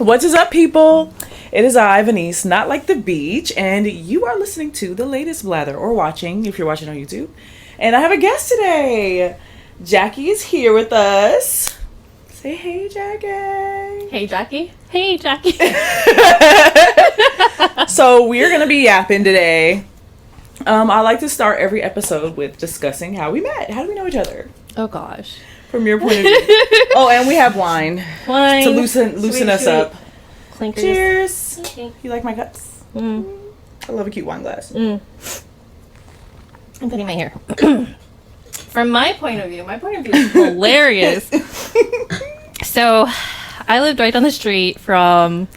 What is up, people? It is I, Venice, not like the beach, and you are listening to the Latest Blather, or watching if you're watching on YouTube. And I have a guest today. Jackie is here with us. Say hey, Jackie. Hey, Jackie. Hey, Jackie. So we're gonna be yapping today. I like to start every episode with discussing how we met. How do we know each other? Oh gosh. From your point of view. Oh, and we have wine. Wine. To loosen us up. Clinkers. Cheers. Okay. You like my guts? Mm. I love a cute wine glass. I'm putting my hair. From my point of view is hilarious. So, I lived right down the street from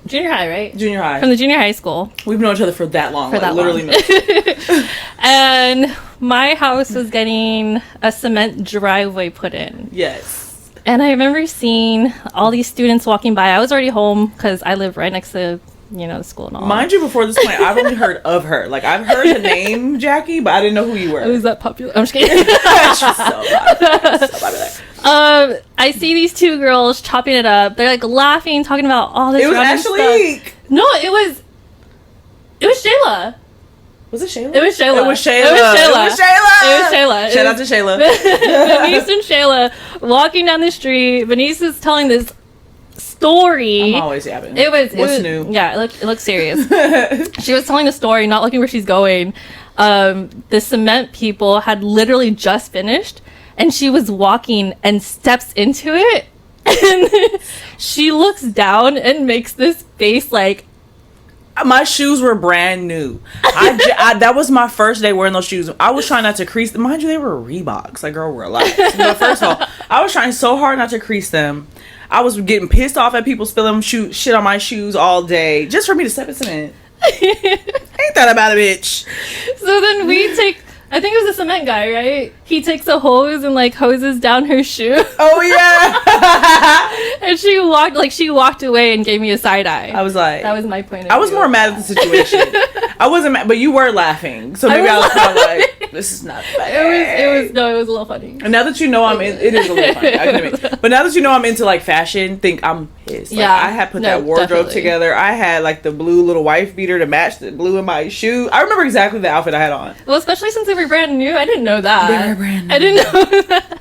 junior high, right? Junior high. From the junior high school. We've known each other for that long. Literally. And my house was getting a cement driveway put in. Yes. And I remember seeing all these students walking by. I was already home because I live right next to, the school and all. Mind you, before this point, I've only heard of her. Like, I've heard the name Jackie, but I didn't know who you were. Was that popular? I'm just kidding. She's so popular. I see these two girls chopping it up. They're like laughing, talking about all this. It was Ashley. Stuff. No, it was Shayla. Was it Shayla? It was Shayla. It was Shayla. Shout out to Shayla. Venice and Shayla walking down the street. Venice is telling this story. I'm always yapping. What's new? Yeah, it looked serious. She was telling a story, not looking where she's going. The cement people had literally just finished, and she was walking and steps into it, and she looks down and makes this face like, my shoes were brand new. That was my first day wearing those shoes. I was trying not to crease them. Mind you, they were Reeboks. Like, girl, relax. But first of all, I was trying so hard not to crease them. I was getting pissed off at people spilling shit on my shoes all day just for me to step in cement. Ain't that about a bitch? So then I think it was a cement guy, right? He takes a hose and like hoses down her shoe. Oh yeah. And she walked away and gave me a side eye. I was like, that was my point of view. I was more mad at the situation. I wasn't mad, but you were laughing. So maybe I was kind of like, this is not funny. It was a little funny. And now that you know it is a little funny. I can admit. But now that you know I'm into like fashion, think I'm pissed. Like, yeah. I had put that wardrobe definitely together. I had like the blue little wife beater to match the blue in my shoe. I remember exactly the outfit I had on. Well, especially since they were brand new. I didn't know that. They were brand new. I didn't know that.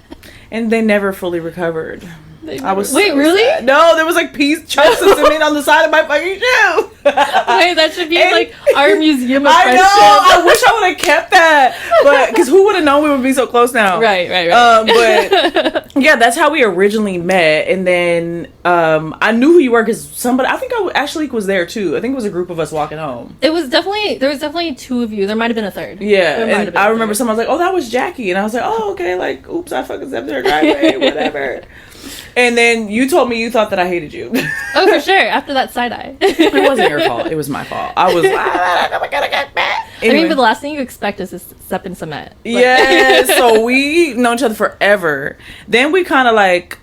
And they never fully recovered. I was Wait, so really? sad. No, there was like chunks of cement on the side of my fucking shoe. Wait, that should be like our museum of friendship. I wish I would have kept that, but because who would have known we would be so close now? Right. But yeah, that's how we originally met, and then I knew who you were because somebody. I think Ashley was there too. I think it was a group of us walking home. There was definitely two of you. There might have been a third. Yeah, and I remember someone was like, "Oh, that was Jackie," and I was like, "Oh, okay." Like, oops, I fucking stepped in her driveway, whatever. And then you told me you thought that I hated you. Oh, for sure. After that side eye. It wasn't your fault. It was my fault. I was like, I gotta get back. Anyway. I mean, but the last thing you expect is to step in cement. Yeah, so we known each other forever. Then we kind of like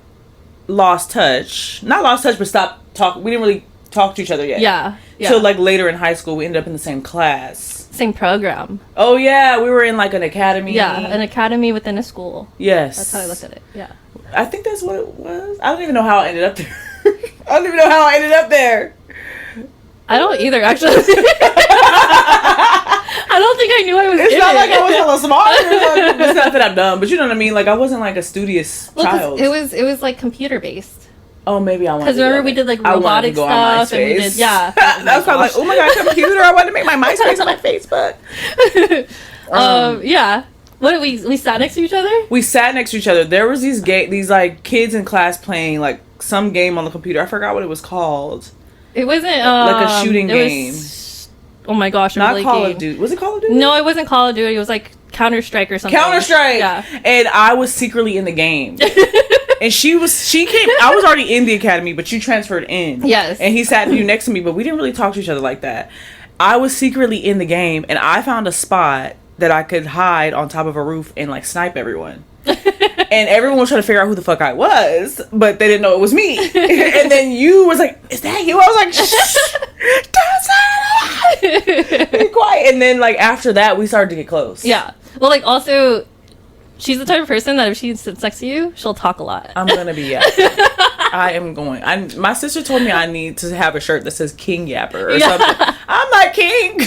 lost touch. Not lost touch, but stopped talking. We didn't really talk to each other yet. Yeah. So like later in high school, we ended up in the same class. Same program. Oh yeah, we were in like an academy. Yeah, an academy within a school. Yes. That's how I looked at it. Yeah. I think that's what it was. I don't even know how I ended up there. I don't even know how I ended up there. I don't either, actually. I don't think I knew I was It's not like I was hella smart. It's not that I'm dumb, but you know what I mean? Like, I wasn't like a studious child. It was like computer based. Oh, maybe I wanted to. Because remember we did like robotic stuff and we did, yeah. That was probably like, oh my god, computer! I wanted to make my MySpace on my Facebook. Yeah. What did we sat next to each other? We sat next to each other. There was these like kids in class playing like some game on the computer. I forgot what it was called. It wasn't like a shooting game. Oh my gosh! Not Call of Duty. Was it Call of Duty? No, it wasn't Call of Duty. It was like Counter-Strike or something. Counter-Strike. Yeah. And I was secretly in the game. And she came. I was already in the academy, but she transferred in. Yes. And he sat next to me, but we didn't really talk to each other like that. I was secretly in the game, and I found a spot that I could hide on top of a roof and like snipe everyone. And everyone was trying to figure out who the fuck I was, but they didn't know it was me. And then you was like, "Is that you?" I was like, "Shh, don't say that. Be quiet." And then like after that, we started to get close. Yeah. Well, like also, she's the type of person that if she sits next to you, she'll talk a lot. I'm gonna be yapping. I am going. My sister told me I need to have a shirt that says King Yapper or something. I'm not king,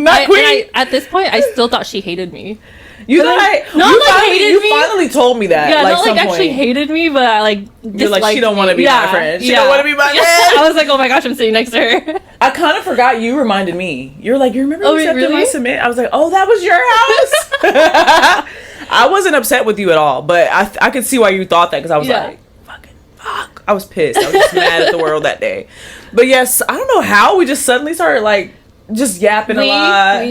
not queen. At this point, I still thought she hated me. You thought you finally told me that. Yeah, like, not like actually hated me, but like you're like, she don't want to be my friend. She don't want to be my friend. I was like, oh my gosh, I'm sitting next to her. I kind of forgot you reminded me. You're like, you remember you accepted my submit? I was like, oh, that was your house. I wasn't upset with you at all, but I could see why you thought that because I was like, fuck. I was pissed. I was just mad at the world that day. But yes, I don't know how we just suddenly started like just yapping a lot.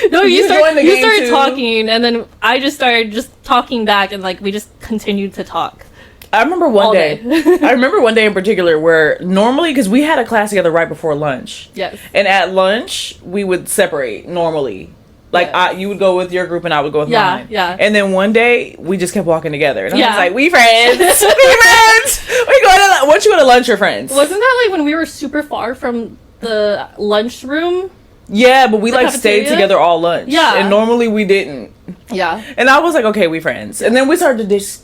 No, you started talking, and then I just started just talking back, and like we just continued to talk. I remember one day. I remember one day in particular where normally, because we had a class together right before lunch. Yes. And at lunch we would separate normally. Like you would go with your group and I would go with mine. Yeah. And then one day we just kept walking together, and I was like, "We friends, we friends. We going to once you go to lunch, you're friends." Wasn't that like when we were super far from the lunchroom? Yeah, but we like stayed together all lunch. Yeah. And normally we didn't. Yeah. And I was like, okay, we friends. And then we started to ditch.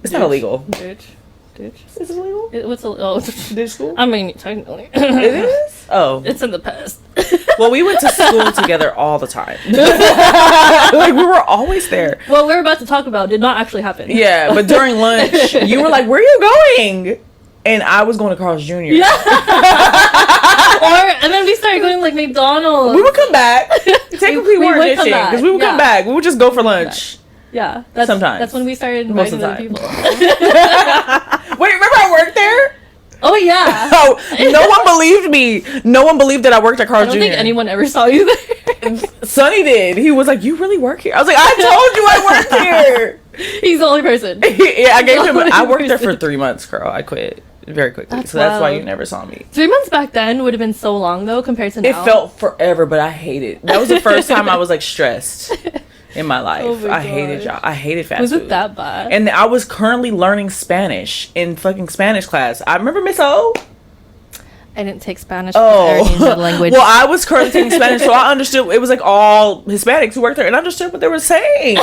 It's not illegal. Ditch. Is it illegal? Ditch school? I mean, technically. It is? Oh. It's in the past. Well, we went to school together all the time. Like, we were always there. What we're about to talk about did not actually happen. Yeah, but during lunch, you were like, where are you going? And I was going to Carl's Jr. Yeah. And then we started going to like McDonald's. We would come back. Technically, we weren't ditching because we would come back. We would just go for lunch. Yeah, sometimes. That's when we started inviting other people. Wait, remember I worked there? Oh yeah. Oh, no one believed me. No one believed that I worked at Carl's Jr. I don't think anyone ever saw you there. Sonny did. He was like, "You really work here?" I was like, "I told you I worked here." He's the only person. Yeah, I gave him. I worked there for 3 months, girl. I quit very quickly, that's why you never saw me. 3 months back then would have been so long though compared to now. It felt forever, but I hated. That was the first time I was like stressed in my life. Oh my hated y'all. I hated fast food. Was it that bad? And I was currently learning Spanish in fucking Spanish class. I remember Miss O. I didn't take Spanish. Oh, language. Well, I was currently taking Spanish, so I understood. It was like all Hispanics who worked there, and I understood what they were saying.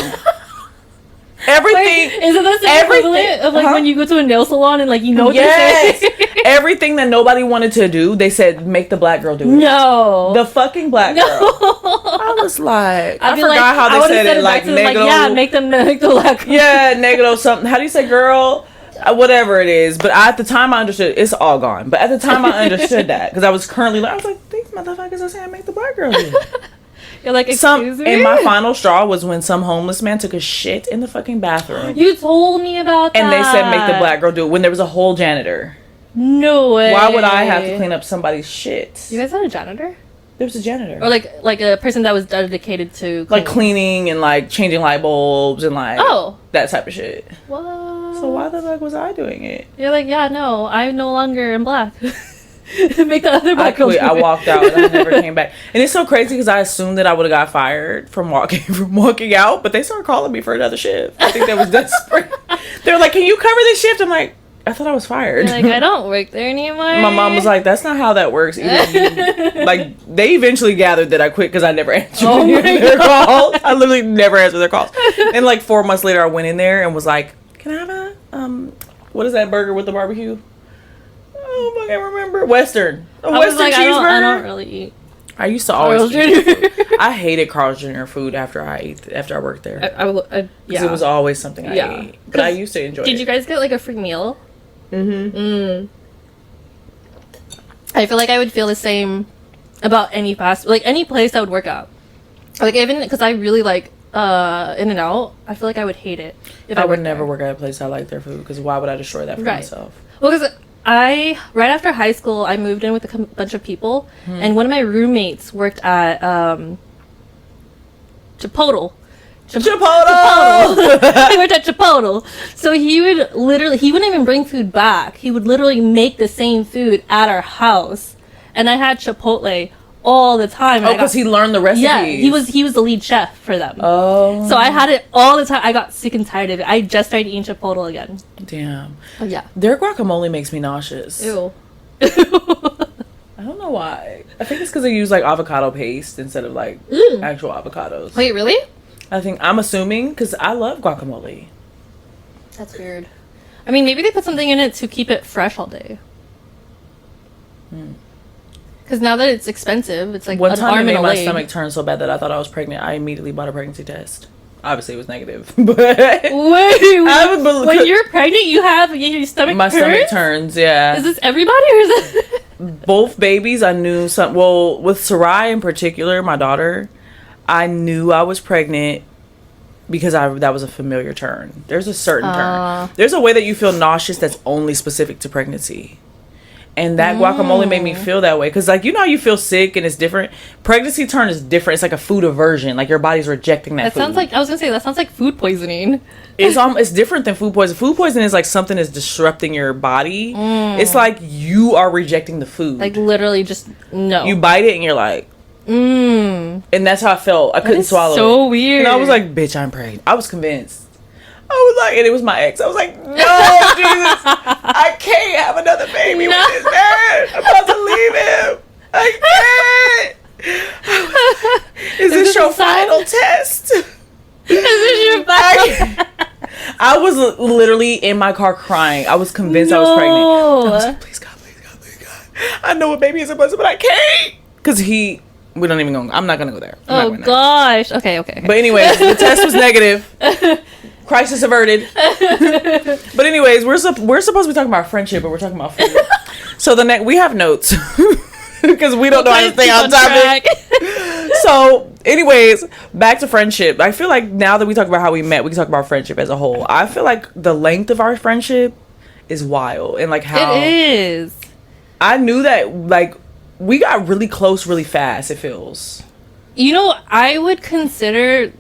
Everything. Wait, isn't that the equivalent of like when you go to a nail salon and like you know what they're saying? Everything that nobody wanted to do, they said make the black girl do it. No, the fucking black girl. I was like, I forgot like, how they said it. Like negro. Yeah, make the black girl. Yeah, negro something. How do you say girl? Whatever it is. But at the time I understood. It's all gone. But at the time I understood that because I was currently. I was like, these motherfuckers are saying make the black girl do it. You're like, excuse me? And my final straw was when some homeless man took a shit in the fucking bathroom. You told me about that. And they said make the black girl do it when there was a whole janitor. No way. Why would I have to clean up somebody's shit? You guys had a janitor? There was a janitor. Or like a person that was dedicated to cleaning. Like cleaning and like changing light bulbs and like that type of shit. What? So why the fuck was I doing it? You're like, yeah, no, I'm no longer in black. Make the other black girl do it. I walked out and I never came back. And it's so crazy because I assumed that I would have got fired from walking out, but they started calling me for another shift. I think they was desperate. They were like, "Can you cover this shift?" I'm like, I thought I was fired. You're like, I don't work there anymore. My mom was like, that's not how that works. Like, they eventually gathered that I quit because I never answered their calls. I literally never answered their calls. And like 4 months later, I went in there and was like, can I have a, what is that burger with the barbecue? Oh, I can't remember. Western. A Western cheeseburger. I don't really eat. I used to always eat food. I hated Carl's Jr. food after I worked there. Because it was always something I ate. But I used to enjoy it. Did you guys get like a free meal? I feel like I would feel the same about any any place I would work at. Like even because I really like In-N-Out, I feel like I would hate it if I would never work at a place I like their food because why would I destroy that for myself? Well, because right after high school, I moved in with a bunch of people, and one of my roommates worked at Chipotle. He worked at Chipotle. So he wouldn't even bring food back. He would literally make the same food at our house. And I had Chipotle all the time. Oh, because he learned the recipes. Yeah, he was the lead chef for them. Oh. So I had it all the time. I got sick and tired of it. I just started eating Chipotle again. Damn. Oh, yeah. Their guacamole makes me nauseous. Ew. I don't know why. I think it's because they use like avocado paste instead of like actual avocados. Wait, really? I think I'm assuming because I love guacamole. That's weird. I mean, maybe they put something in it to keep it fresh all day. Because now that it's expensive, it's like one an time arm it made and a my leg. stomach turn so bad that I thought I was pregnant. I immediately bought a pregnancy test. Obviously, it was negative, but Wait, when you're pregnant, your stomach my turns? stomach turns. Yeah. Is this everybody or is it? Both babies, I knew some. Well, with Sarai in particular, my daughter, I knew I was pregnant because that was a familiar turn. There's a certain turn. There's a way that you feel nauseous that's only specific to pregnancy. And that guacamole made me feel that way. Because, like, you know how you feel sick and it's different? Pregnancy turn is different. It's like a food aversion. Like, your body's rejecting that food. Sounds like, I was going to say, that sounds like food poisoning. It's different than food poisoning. Food poisoning is like something is disrupting your body. It's like you are rejecting the food. Like, literally just, no. You bite it and you're like, and that's how I felt. I couldn't swallow it. So weird. And I was like, bitch, I'm pregnant. I was convinced. I was like, and it was my ex. I was like, no, Jesus, I can't have another baby with this man. I'm about to leave him. I can't. Is this your final test? Is this your final? I was literally in my car crying. I was convinced I was pregnant. I was like, please God, please God, please God. I know what baby is supposed to, but I can't. Because we don't even go. I'm not going to go there. Oh, gosh. Okay. But anyways, the test was negative. Crisis averted. But anyways, we're supposed to be talking about friendship, but we're talking about food. So we have notes because we don't know how to stay on topic. So, anyways, back to friendship. I feel like now that we talk about how we met, we can talk about friendship as a whole. I feel like the length of our friendship is wild, and like how it is. I knew that like we got really close really fast. It feels. You know, I would consider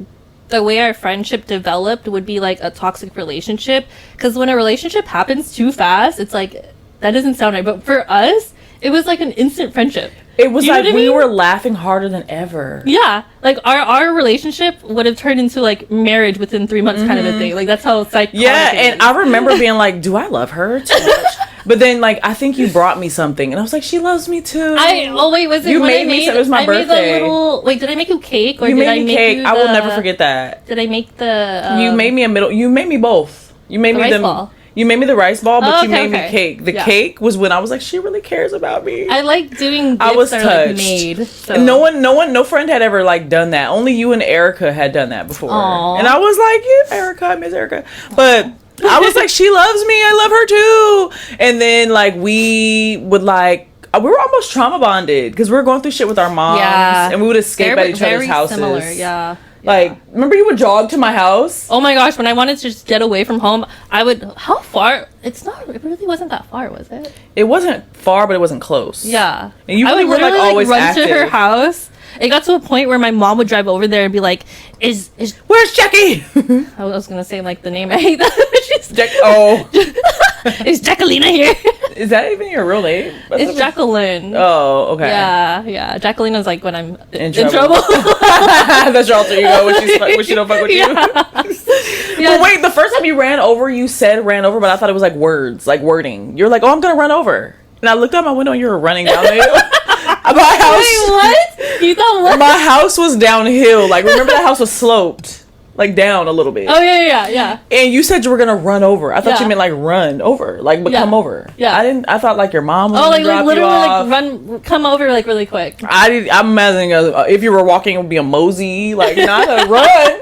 the way our friendship developed would be like a toxic relationship, because when a relationship happens too fast, it's like that doesn't sound right, but for us it was like an instant friendship. It was like we were laughing harder than ever. Yeah, like our relationship would have turned into like marriage within 3 months kind of a thing. Like that's how psychotic yeah, and I remember being like, do I love her too much? But then, like, I think you brought me something, and I was like, she loves me too. Was it you when made me? It was my birthday. Did I make you cake, or you did made I me make cake? you I will never forget that. Did I make the? You made me You made me both. You made me rice ball. You made me the rice ball, but you made me okay. cake. The cake was when I was like, she really cares about me. I like doing gifts I was that touched. are like made. So. And no friend had ever like done that. Only you and Erica had done that before. Aww. And I was like, yeah, Erica, I miss Erica. But I was like, she loves me. I love her too. And then like we would like, we were almost trauma bonded because we were going through shit with our moms. Yeah. And we would escape at each other's houses. Similar, yeah. Like, remember you would jog to my house? Oh my gosh, when I wanted to just get away from home, I would... How far? It really wasn't that far, was it? It wasn't far, but it wasn't close. Yeah. And you really were like always run active. to her house. It got to a point where my mom would drive over there and be like, is where's Jackie? I was gonna say like the name. I hate that. Is Jacqueline here? Is that even your real name? It's Jacqueline. Oh, okay. Yeah. Jacqueline is like when I'm in trouble. That's your alter ego when she don't fuck with you. But wait, the first time you ran over, you said ran over, but I thought it was like words, like wording. You're like, oh, I'm gonna run over. And I looked out my window and you were running down the hill. My house. Wait, what? You thought what? My house was downhill. Like, remember the house was sloped. Like, down a little bit. Oh, yeah. And you said you were gonna run over. I thought you meant like run over. Like, but come over. Yeah. I thought like your mom was gonna drop literally you off. like come over like really quick. I'm imagining if you were walking, it would be a mosey. Like, not a run.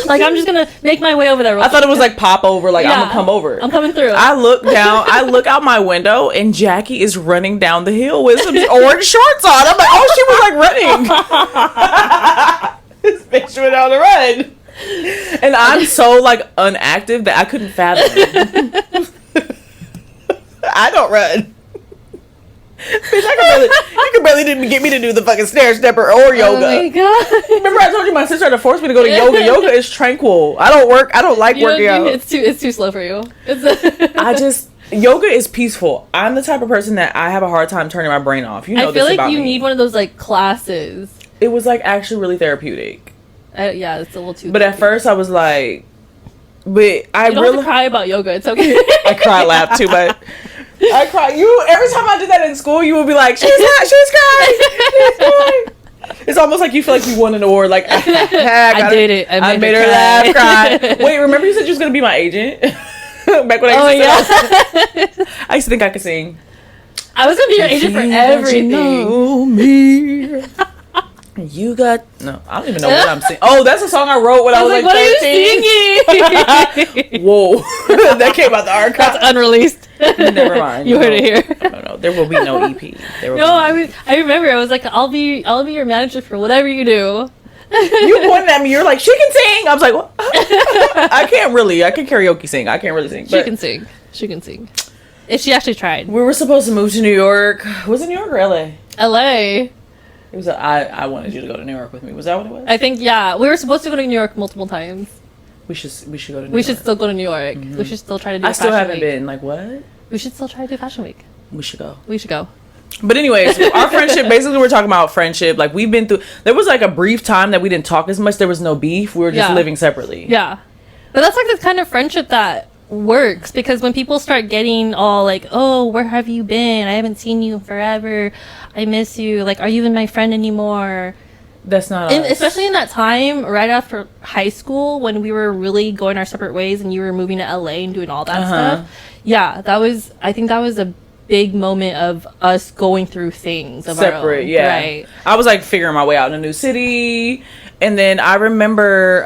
Like, I'm just gonna make my way over there. I thought it was like pop over. Like, I'm gonna come over. I'm coming through. I look out my window, and Jackie is running down the hill with some orange shorts on. I'm like, oh, she was like running. This bitch went on a run. And I'm so like unactive that I couldn't fathom it. I don't run. Bitch, you can barely didn't get me to do the fucking stair stepper or yoga. Oh my god! Remember I told you my sister had to force me to go to yoga. Yoga is tranquil. I don't like working out. It's too slow for you. Yoga is peaceful. I'm the type of person that I have a hard time turning my brain off. You know I feel this like about you me. need one of those like classes. It was like actually really therapeutic. Yeah, it's a little too. But at first I was like, you don't have to cry about yoga. It's okay. I cry, laugh too much. I cry. Every time I did that in school, you would be like, she's crying. It's almost like you feel like you won an award. Like, I did it. I made her laugh, cry. Wait, remember you said you was going to be my agent? Back when I used to think I could sing. I was going to be your agent for everything. You know me. You got... No, I don't even know what I'm singing. Oh, that's a song I wrote when I was like 13. What are you singing? Whoa. That came out the archive. That's unreleased. Never mind. You heard it here. No. There will be no EP. I remember. I was like, I'll be your manager for whatever you do. You pointed at me. You're like, she can sing. I was like, what? I can't really. I can karaoke sing. I can't really sing. She can sing. She can sing. If she actually tried. We were supposed to move to New York. Was it New York or LA? LA. It was. I wanted you to go to New York with me. Was that what it was? I think, yeah. We were supposed to go to New York multiple times. We should go to New York. We should still go to New York. Mm-hmm. We should still try to do I still haven't week. been. Like, what? We should still try to do Fashion Week. We should go. We should go. But anyways, our friendship, basically we're talking about friendship. Like, we've been through, there was like a brief time that we didn't talk as much. There was no beef. We were just living separately. Yeah. But that's like the kind of friendship that works, because when people start getting all like, oh, where have you been? I haven't seen you in forever. I miss you. Like, are you even my friend anymore? That's not us. Especially in that time right after high school when we were really going our separate ways and you were moving to LA and doing all that stuff. Yeah, I think that was a big moment of us going through things of separate, our own. yeah. Right. I was like figuring my way out in a new city, and then I remember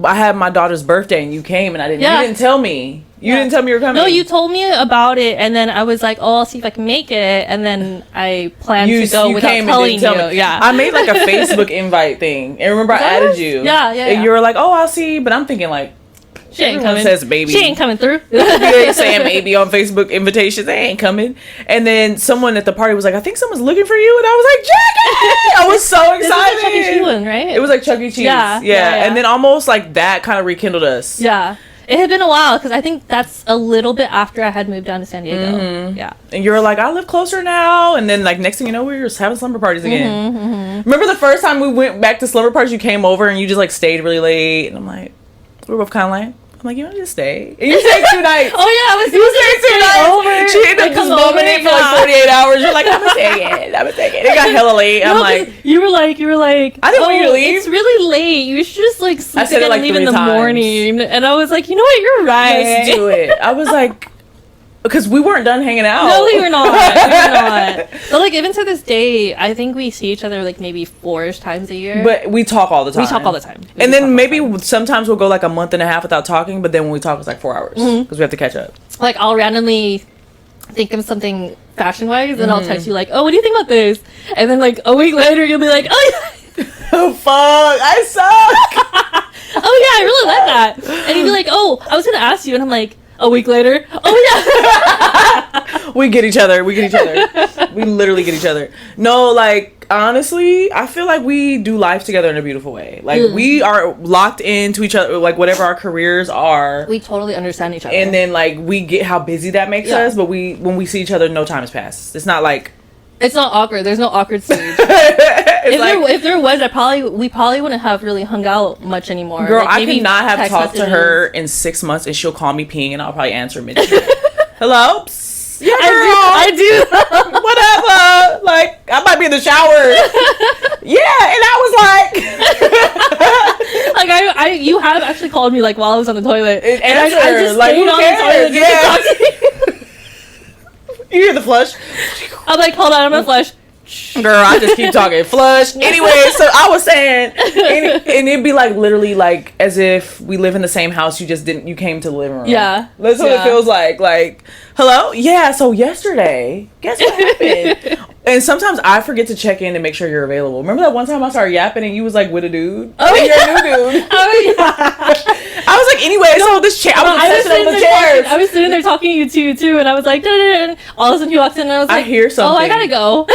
I had my daughter's birthday and you came and you didn't tell me. You didn't tell me you were coming. No, you told me about it, and then I was like, "Oh, I'll see if I can make it." And then I planned to go without telling you. Yeah, I made like a Facebook invite thing, and remember I added you. Yeah. And you were like, "Oh, I'll see," but I'm thinking like, she ain't coming. Says baby. She ain't coming through. They saying maybe on Facebook invitations, they ain't coming. And then someone at the party was like, "I think someone's looking for you," and I was like, "Jackie!" I was so excited. This is Chuck E. Cheese one, right? It was like Chuck E. Cheese. Yeah. And then almost like that kind of rekindled us. Yeah. It had been a while, because I think that's a little bit after I had moved down to San Diego. Mm-hmm. Yeah. And you were like, I live closer now. And then, like, next thing you know, we were just having slumber parties again. Mm-hmm, mm-hmm. Remember the first time we went back to slumber parties, you came over and you just, like, stayed really late. And I'm like, we were both kind of like, I'm like, you want to just stay? And you stayed 2 nights. Oh, yeah. I was stayed 2 nights. Over. She ended up just bombing it for like 48 hours. You're like, I'm going to stay again. It got hella late. I'm like. You were like. I didn't want you to leave. It's really late. You should just like sleep again like and leave in the morning. And I was like, you know what? You're right. Let's do it. I was like. Because we weren't done hanging out. No, we were not. But like, even to this day, I think we see each other like maybe 4 times a year. But we talk all the time. And then maybe sometimes we'll go like a month and a half without talking. But then when we talk, it's like 4 hours because we have to catch up. Like, I'll randomly think of something fashion wise, and I'll text you like, "Oh, what do you think about this?" And then like a week later, you'll be like, "Oh yeah." Oh fuck! I suck. Oh yeah, I really like that. And you'd be like, "Oh, I was gonna ask you," and I'm like, a week later, oh yeah. We get each other. We literally get each other. No, like, honestly, I feel like we do life together in a beautiful way. Like, we are locked into each other, like, whatever our careers are. We totally understand each other. And then, like, we get how busy that makes us, but when we see each other, no time has passed. It's not like... It's not awkward. There's no awkward stage. If there was, we probably wouldn't have really hung out much anymore. Girl, like, I cannot have talked to her in 6 months, and she'll call me peeing, and I'll probably answer mid. Hello? Psst. Yeah, girl. I do. Whatever. Like, I might be in the shower. Yeah, and I was like... like, you have actually called me, like, while I was on the toilet. And I just like, stayed on the toilet. Yeah. You hear the flush? I'm like, hold on, I'm gonna flush. Girl, I just keep talking. Flush. Anyway, so I was saying, and it'd be like literally like as if we live in the same house. You came to the living room. Yeah. That's what it feels like. Like, hello? Yeah, so yesterday, guess what happened? And sometimes I forget to check in and make sure you're available. Remember that one time I started yapping and you was like with a dude? Oh, yeah. You're a new dude. Oh, yeah. I was like, anyway, so this chair, I was sitting on the chairs. I was sitting there talking to you too, and I was like, and all of a sudden he walks in and I was like, I hear something. Oh, I gotta go.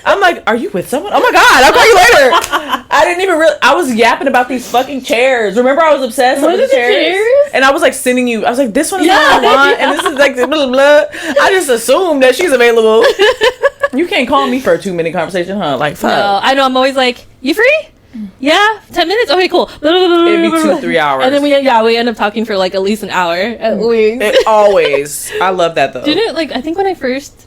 I'm like, are you with someone? Oh my God, I'll call you later. I didn't even I was yapping about these fucking chairs. Remember I was obsessed with the chairs? And I was like sending you, I was like, this one is what I want, and this is like blah, blah, blah. I just assumed that she's available. You can't call me for a 2-minute conversation, huh? Like, fuck. No, I know, I'm always like, you free? Yeah, 10 minutes? Okay, cool. It'd be 2-3 hours. And then we end up talking for like at least an hour. At least. Always. I love that though. Didn't it, like, I think when I first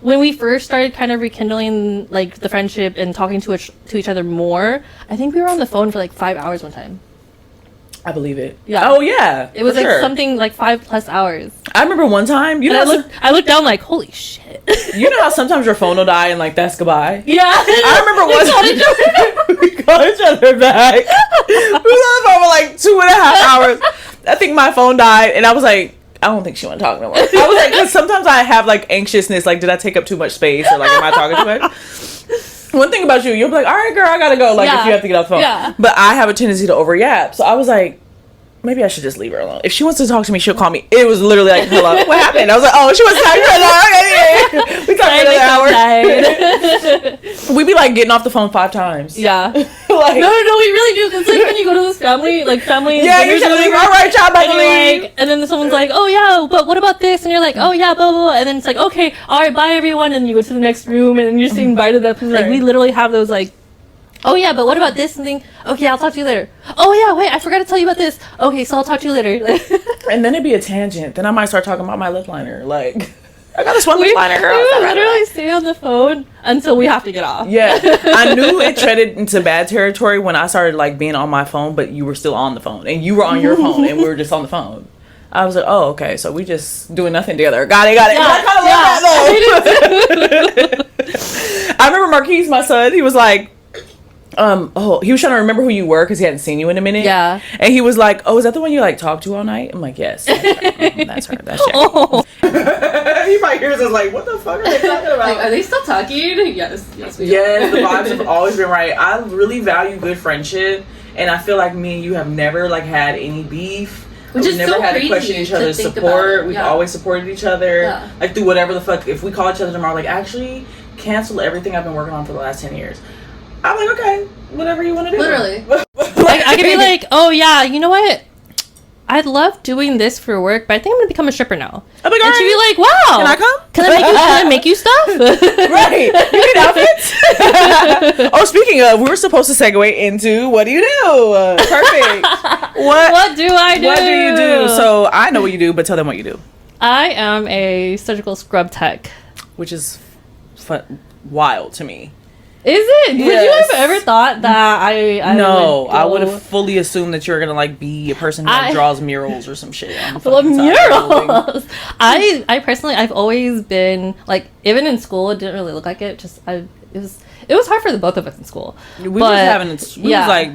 when we first started kind of rekindling like the friendship and talking to each other more, I think we were on the phone for like 5 hours one time. I believe it. Yeah. Oh yeah. It was like something like 5+ hours. I remember one time. I looked down like, holy shit. You know how sometimes your phone will die and like that's goodbye. Yeah. I remember one time we called each other back. We was on the phone for like 2.5 hours. I think my phone died, and I was like, I don't think she want to talk no more. I was like, because sometimes I have like anxiousness, like, did I take up too much space, or like, am I talking too much? One thing about you, you'll be like, all right, girl, I gotta go. Like, if you have to get off the phone. Yeah. But I have a tendency to overyap. So I was like, maybe I should just leave her alone. If she wants to talk to me, she'll call me. It was literally like, hello, what happened? I was like, oh, she wants to talk to me. Okay. We talked for another hour. We be like getting off the phone 5 times. Yeah. Like, no, we really do. Because like when you go to this family. Yeah, you're like, all right, y'all, about to leave. Like, and then someone's like, oh yeah, but what about this? And you're like, oh yeah, blah, blah, blah. And then it's like, okay, all right, bye everyone. And you go to the next room and then you're saying bye to them. Like, we literally have those like, oh yeah, but what about this and thing? Okay, I'll talk to you later. Oh yeah, wait, I forgot to tell you about this. Okay, so I'll talk to you later. And then it'd be a tangent. Then I might start talking about my lip liner. Like, I got this one lip liner, girl. We would literally stay on the phone until we have to get off. Yeah. I knew it treaded into bad territory when I started like being on my phone, but you were still on the phone. And you were on your phone and we were just on the phone. I was like, oh, okay, so we just doing nothing together. Got it. Yeah, I kind of love that though. I remember Marquise, my son, he was like, he was trying to remember who you were because he hadn't seen you in a minute. Yeah. And he was like, oh, is that the one you like talked to all night? I'm like, yes. That's her. That's Jackie. Oh. He probably hears us like, what the fuck are they talking about? Like, are they still talking? Yes, we are. Yes, the vibes have always been right. I really value good friendship, and I feel like me and you have never like had any beef. We've never had to question each other's support. We've always supported each other, like through whatever the fuck. If we call each other tomorrow, like, actually cancel everything I've been working on for the last 10 years. I'm like, okay, whatever you want to do. Literally. Like, I could be like, oh yeah, you know what? I love doing this for work, but I think I'm gonna become a stripper now. I'm like, and she'd be like, wow, can I come? Can I make you stuff? Right. You need outfits? Oh, speaking of, we were supposed to segue into what do you do? Perfect. What do I do? What do you do? So I know what you do, but tell them what you do. I am a surgical scrub tech, which is wild to me. Is it? Yes. Would you have ever thought that I would have fully assumed that you were gonna like be a person who like, draws murals or some shit. Well, murals. I personally, I've always been like, even in school, it didn't really look like it. It was hard for the both of us in school. We was like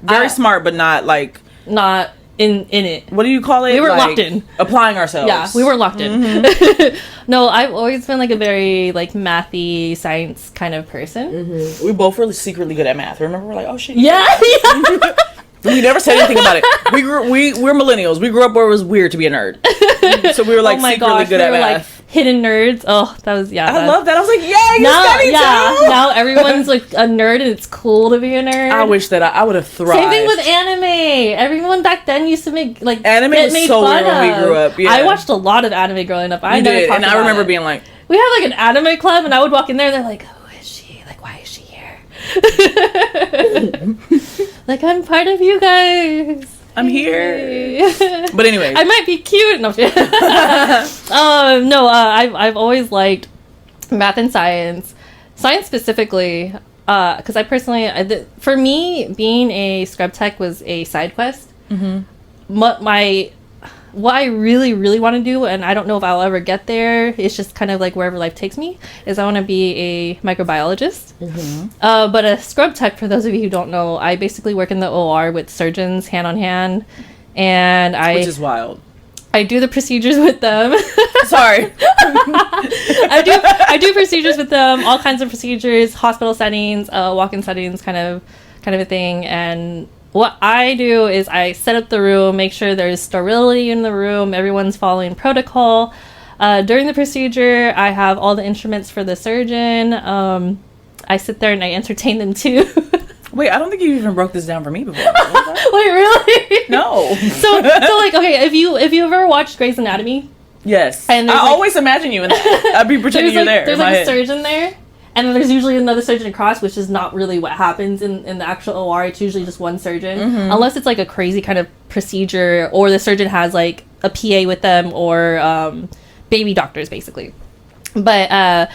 very smart, but not like not in it. What do you call it? We were like, locked in. Applying ourselves. Yeah, we weren't locked in. Mm-hmm. No, I've always been like a very like mathy science kind of person. Mm-hmm. We both were secretly good at math. Remember, we're like, oh shit. Yeah. We never said anything about it. We're millennials. We grew up where it was weird to be a nerd. So we were like secretly good at math. Like, hidden nerds. Oh, that was I love that. I was like, yeah, you study too. Now everyone's like a nerd and it's cool to be a nerd. I wish that I would have thrived. Same thing with anime. Everyone back then used to make like anime was so weird when we grew up. Yeah. I watched a lot of anime growing up. I remember being like, we had like an anime club, and I would walk in there and they're like, who is she? Like, why is she here? Like, I'm part of you guys. I'm here. But anyway, I might be cute. No, I've always liked math and science specifically, because I personally, for me, being a scrub tech was a side quest. Mm-hmm. What I really, really want to do, and I don't know if I'll ever get there, it's just kind of like wherever life takes me, is I want to be a microbiologist. Mm-hmm. But a scrub tech, for those of you who don't know, I basically work in the OR with surgeons hand on hand, and which is wild. I do the procedures with them. Sorry. I do procedures with them, all kinds of procedures, hospital settings, walk-in settings, kind of a thing, and what I do is I set up the room, make sure there's sterility in the room, everyone's following protocol. During the procedure, I have all the instruments for the surgeon. I sit there and I entertain them too. Wait, I don't think you even broke this down for me before. Wait, really? No. So like, okay, if you ever watched Grey's Anatomy? Yes. And I always imagine you in that. I'd be pretending you're there. There's like a surgeon there. And then there's usually another surgeon across, which is not really what happens in the actual OR. It's usually just one surgeon. Mm-hmm. Unless it's like a crazy kind of procedure, or the surgeon has like a PA with them, or baby doctors, basically. But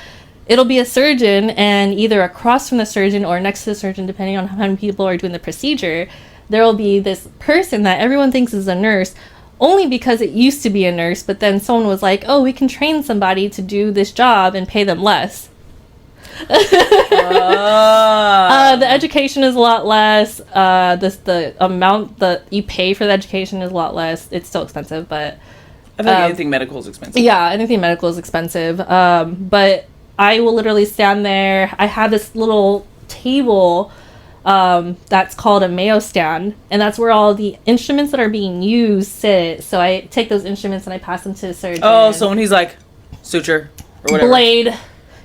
it'll be a surgeon, and either across from the surgeon or next to the surgeon, depending on how many people are doing the procedure, there will be this person that everyone thinks is a nurse, only because it used to be a nurse, but then someone was like, oh, we can train somebody to do this job and pay them less. The education is a lot less. The amount that you pay for the education is a lot less. It's still expensive, but I think anything medical is expensive. Yeah, anything medical is expensive. But I will literally stand there. I have this little table that's called a Mayo stand, and that's where all the instruments that are being used sit. So I take those instruments and I pass them to the surgeon. Oh, so when he's like suture or whatever, blade.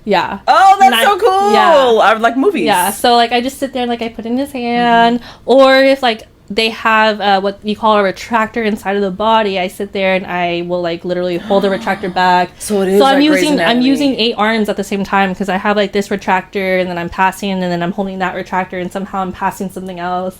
Yeah. Oh, that's so cool. Yeah. I like movies. Yeah. So like I just sit there and like I put in his hand, or if like they have what you call a retractor inside of the body, I sit there and I will like literally hold the retractor back. So it is. So like I'm using 8 arms at the same time, because I have like this retractor and then I'm passing and then I'm holding that retractor and somehow I'm passing something else.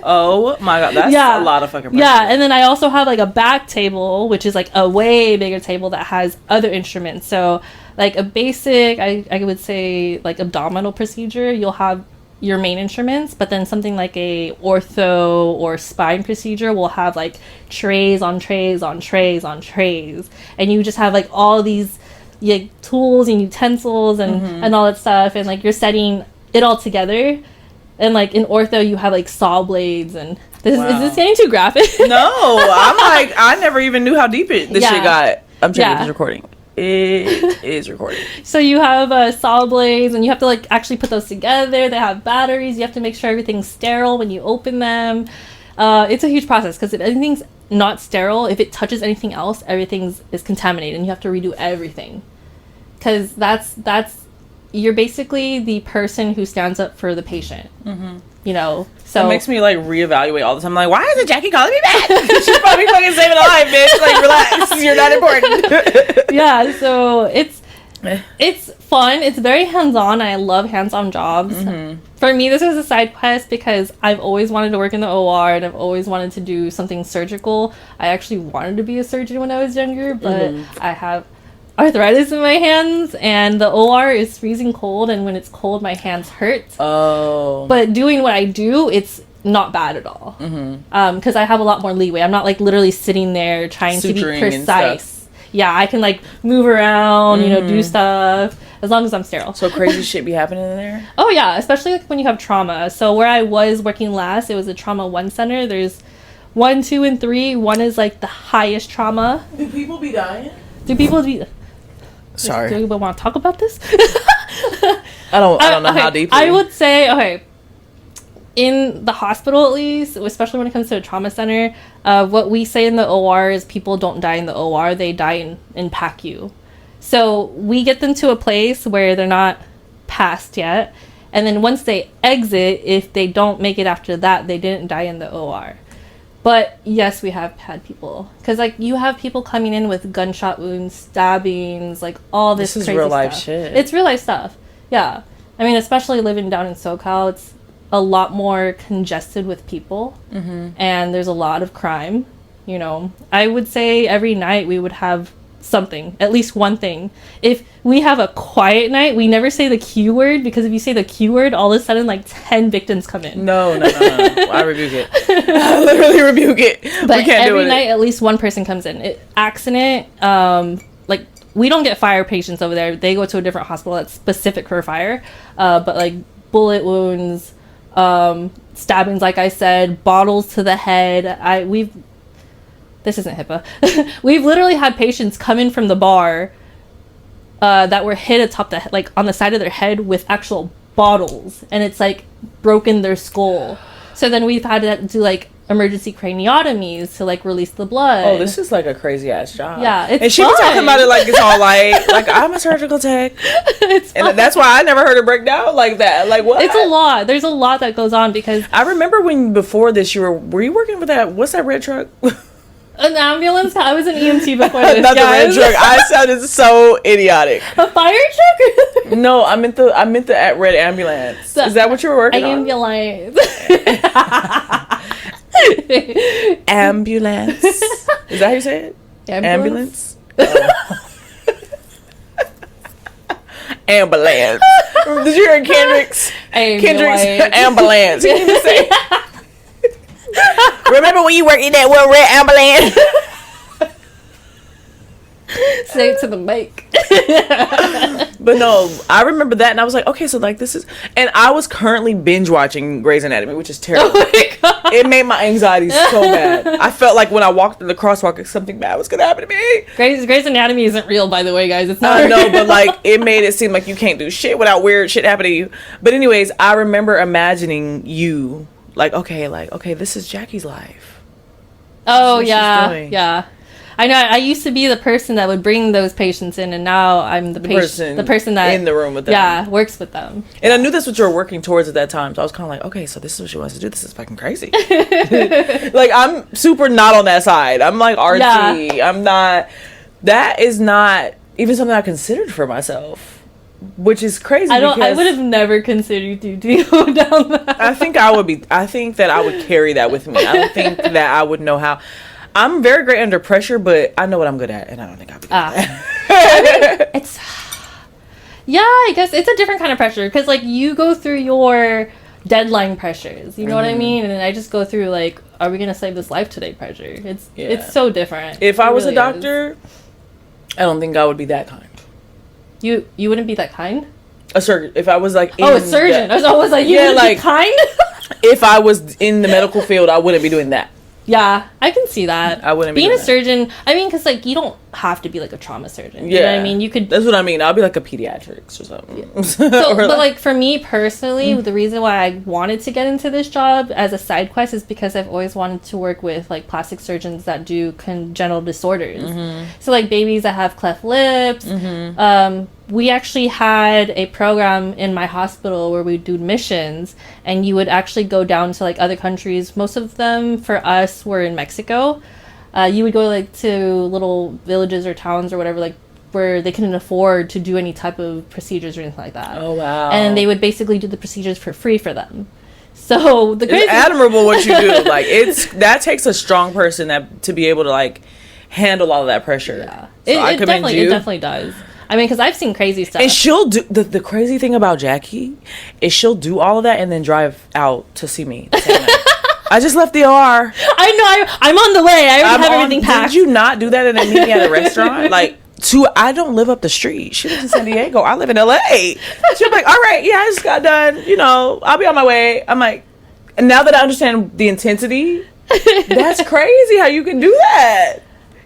Oh my god, that's a lot of fucking pressure. Yeah, and then I also have like a back table, which is like a way bigger table that has other instruments. So like a basic, I would say like abdominal procedure, you'll have your main instruments, but then something like a ortho or spine procedure will have like trays on trays on trays on trays, and you just have like all these tools and utensils and all that stuff, and like you're setting it all together. And like in ortho you have like saw blades, and is this getting too graphic? No, I'm like, I never even knew how deep this shit got. I'm checking if it's recording. It is recording. So you have saw blades, and you have to like actually put those together. They have batteries. You have to make sure everything's sterile when you open them. It's a huge process, because if anything's not sterile, if it touches anything else, everything is contaminated, and you have to redo everything. Because that's you're basically the person who stands up for the patient. You know, so it makes me like reevaluate all the time. I'm like, why isn't Jackie calling me back? She's probably fucking saving a life, bitch. Like, relax, you're not important. Yeah, so it's fun. It's very hands-on. I love hands-on jobs. For me, this was a side quest because I've always wanted to work in the OR, and I've always wanted to do something surgical. I actually wanted to be a surgeon when I was younger, but I have arthritis in my hands, and the OR is freezing cold, and when it's cold my hands hurt. But doing what I do, it's not bad at all, because I have a lot more leeway. I'm not like literally sitting there trying to be precise. Yeah, I can like move around, you know, do stuff as long as I'm sterile. So crazy shit be happening in there? Oh yeah, especially like when you have trauma. So where I was working last, it was a trauma 1 center. There's 1, 2, and 3. 1 is like the highest trauma. Do people be dying? Sorry. Do you want to talk about this? I don't know how deeply. I would say, in the hospital at least, especially when it comes to a trauma center, what we say in the OR is people don't die in the OR, they die in PACU. So we get them to a place where they're not passed yet, and then once they exit, if they don't make it after that, they didn't die in the OR. But yes, we have had people, because like you have people coming in with gunshot wounds, stabbings, like all this crazy real life stuff. shit. It's real life stuff. Yeah, I mean, especially living down in SoCal, it's a lot more congested with people, and there's a lot of crime. You know, I would say every night we would have something, at least one thing. If we have a quiet night, we never say the Q word, because if you say the Q word, all of a sudden like 10 victims come in. No. I rebuke it. I literally rebuke it. But we can't every do it. Night at least one person comes in. Accident, like we don't get fire patients over there. They go to a different hospital that's specific for fire. But like bullet wounds, stabbings, like I said, bottles to the head. This isn't HIPAA. We've literally had patients come in from the bar that were hit atop the like on the side of their head with actual bottles, and it's like broken their skull. So then we've had to do like emergency craniotomies to like release the blood. Oh, this is like a crazy ass job. Yeah, it's and she be talking about it like it's all light. Like, I'm a surgical tech. And that's why I never heard it break down like that. Like, what? It's a lot. There's a lot that goes on, because I remember when before this were you working with that? What's that red truck? An ambulance? I was an EMT before this. Not the red truck. I sounded so idiotic. A fire truck? No, I meant the red ambulance. So, is that what you were working on? Ambulance. Ambulance. Is that how you say it? Ambulance? Oh. ambulance. Did you hear Kendrick's ambulance? He didn't even say. Remember when you worked in that one red ambulance? Say it to the mic. But no, I remember that, and I was like, okay, so like this is, and I was currently binge watching Grey's Anatomy, which is terrible. Oh my God. It made my anxiety so bad. I felt like when I walked in the crosswalk, something bad was gonna happen to me. Grey's Anatomy isn't real, by the way, guys. It's not. I know, but like it made it seem like you can't do shit without weird shit happening to you. But anyways, I remember imagining you like, okay, this is Jackie's life. Oh yeah, yeah. I know. I used to be the person that would bring those patients in, and now I'm the person that in the room with them. Yeah, works with them. And I knew that's what you were working towards at that time, so I was kind of like, okay, so this is what she wants to do. This is fucking crazy. Like I'm super not on that side. I'm like artsy. Yeah. I'm not. That is not even something I considered for myself, which is crazy. I would have never considered you to go down that. I think I think that I would carry that with me. I don't think that I would know how. I'm very great under pressure, but I know what I'm good at, and I don't think I'll be good at it. I guess it's a different kind of pressure, because, like, you go through your deadline pressures, you know what I mean? And I just go through, like, are we going to save this life today pressure? It's so different. If I was a doctor, I don't think I would be that kind. You wouldn't be that kind? A surgeon. If I was, like, a surgeon. I was like, you wouldn't be kind? If I was in the medical field, I wouldn't be doing that. Yeah, I can see that. I wouldn't being a surgeon. I mean, because like you don't have to be like a trauma surgeon. Yeah, you know what I mean, you could. That's what I mean. I'll be like a pediatrics or something. Yeah. But like for me personally, the reason why I wanted to get into this job as a side quest is because I've always wanted to work with like plastic surgeons that do congenital disorders. Mm-hmm. So like babies that have cleft lips. Mm-hmm. We actually had a program in my hospital where we do missions, and you would actually go down to like other countries. Most of them for us were in Mexico. You would go like to little villages or towns or whatever, like where they couldn't afford to do any type of procedures or anything like that. Oh wow! And they would basically do the procedures for free for them. So it's admirable what you do. Like that takes a strong person to be able to like handle all of that pressure. Yeah, so it definitely does. I mean, because I've seen crazy stuff. And she'll do the crazy thing about Jackie is she'll do all of that and then drive out to see me. I just left the OR. I know. I'm on the way. I already have everything packed. Did you not do that and then meet me at a restaurant? Like, I don't live up the street. She lives in San Diego. I live in LA. She'll be like, all right, yeah, I just got done. You know, I'll be on my way. I'm like, and now that I understand the intensity, that's crazy how you can do that.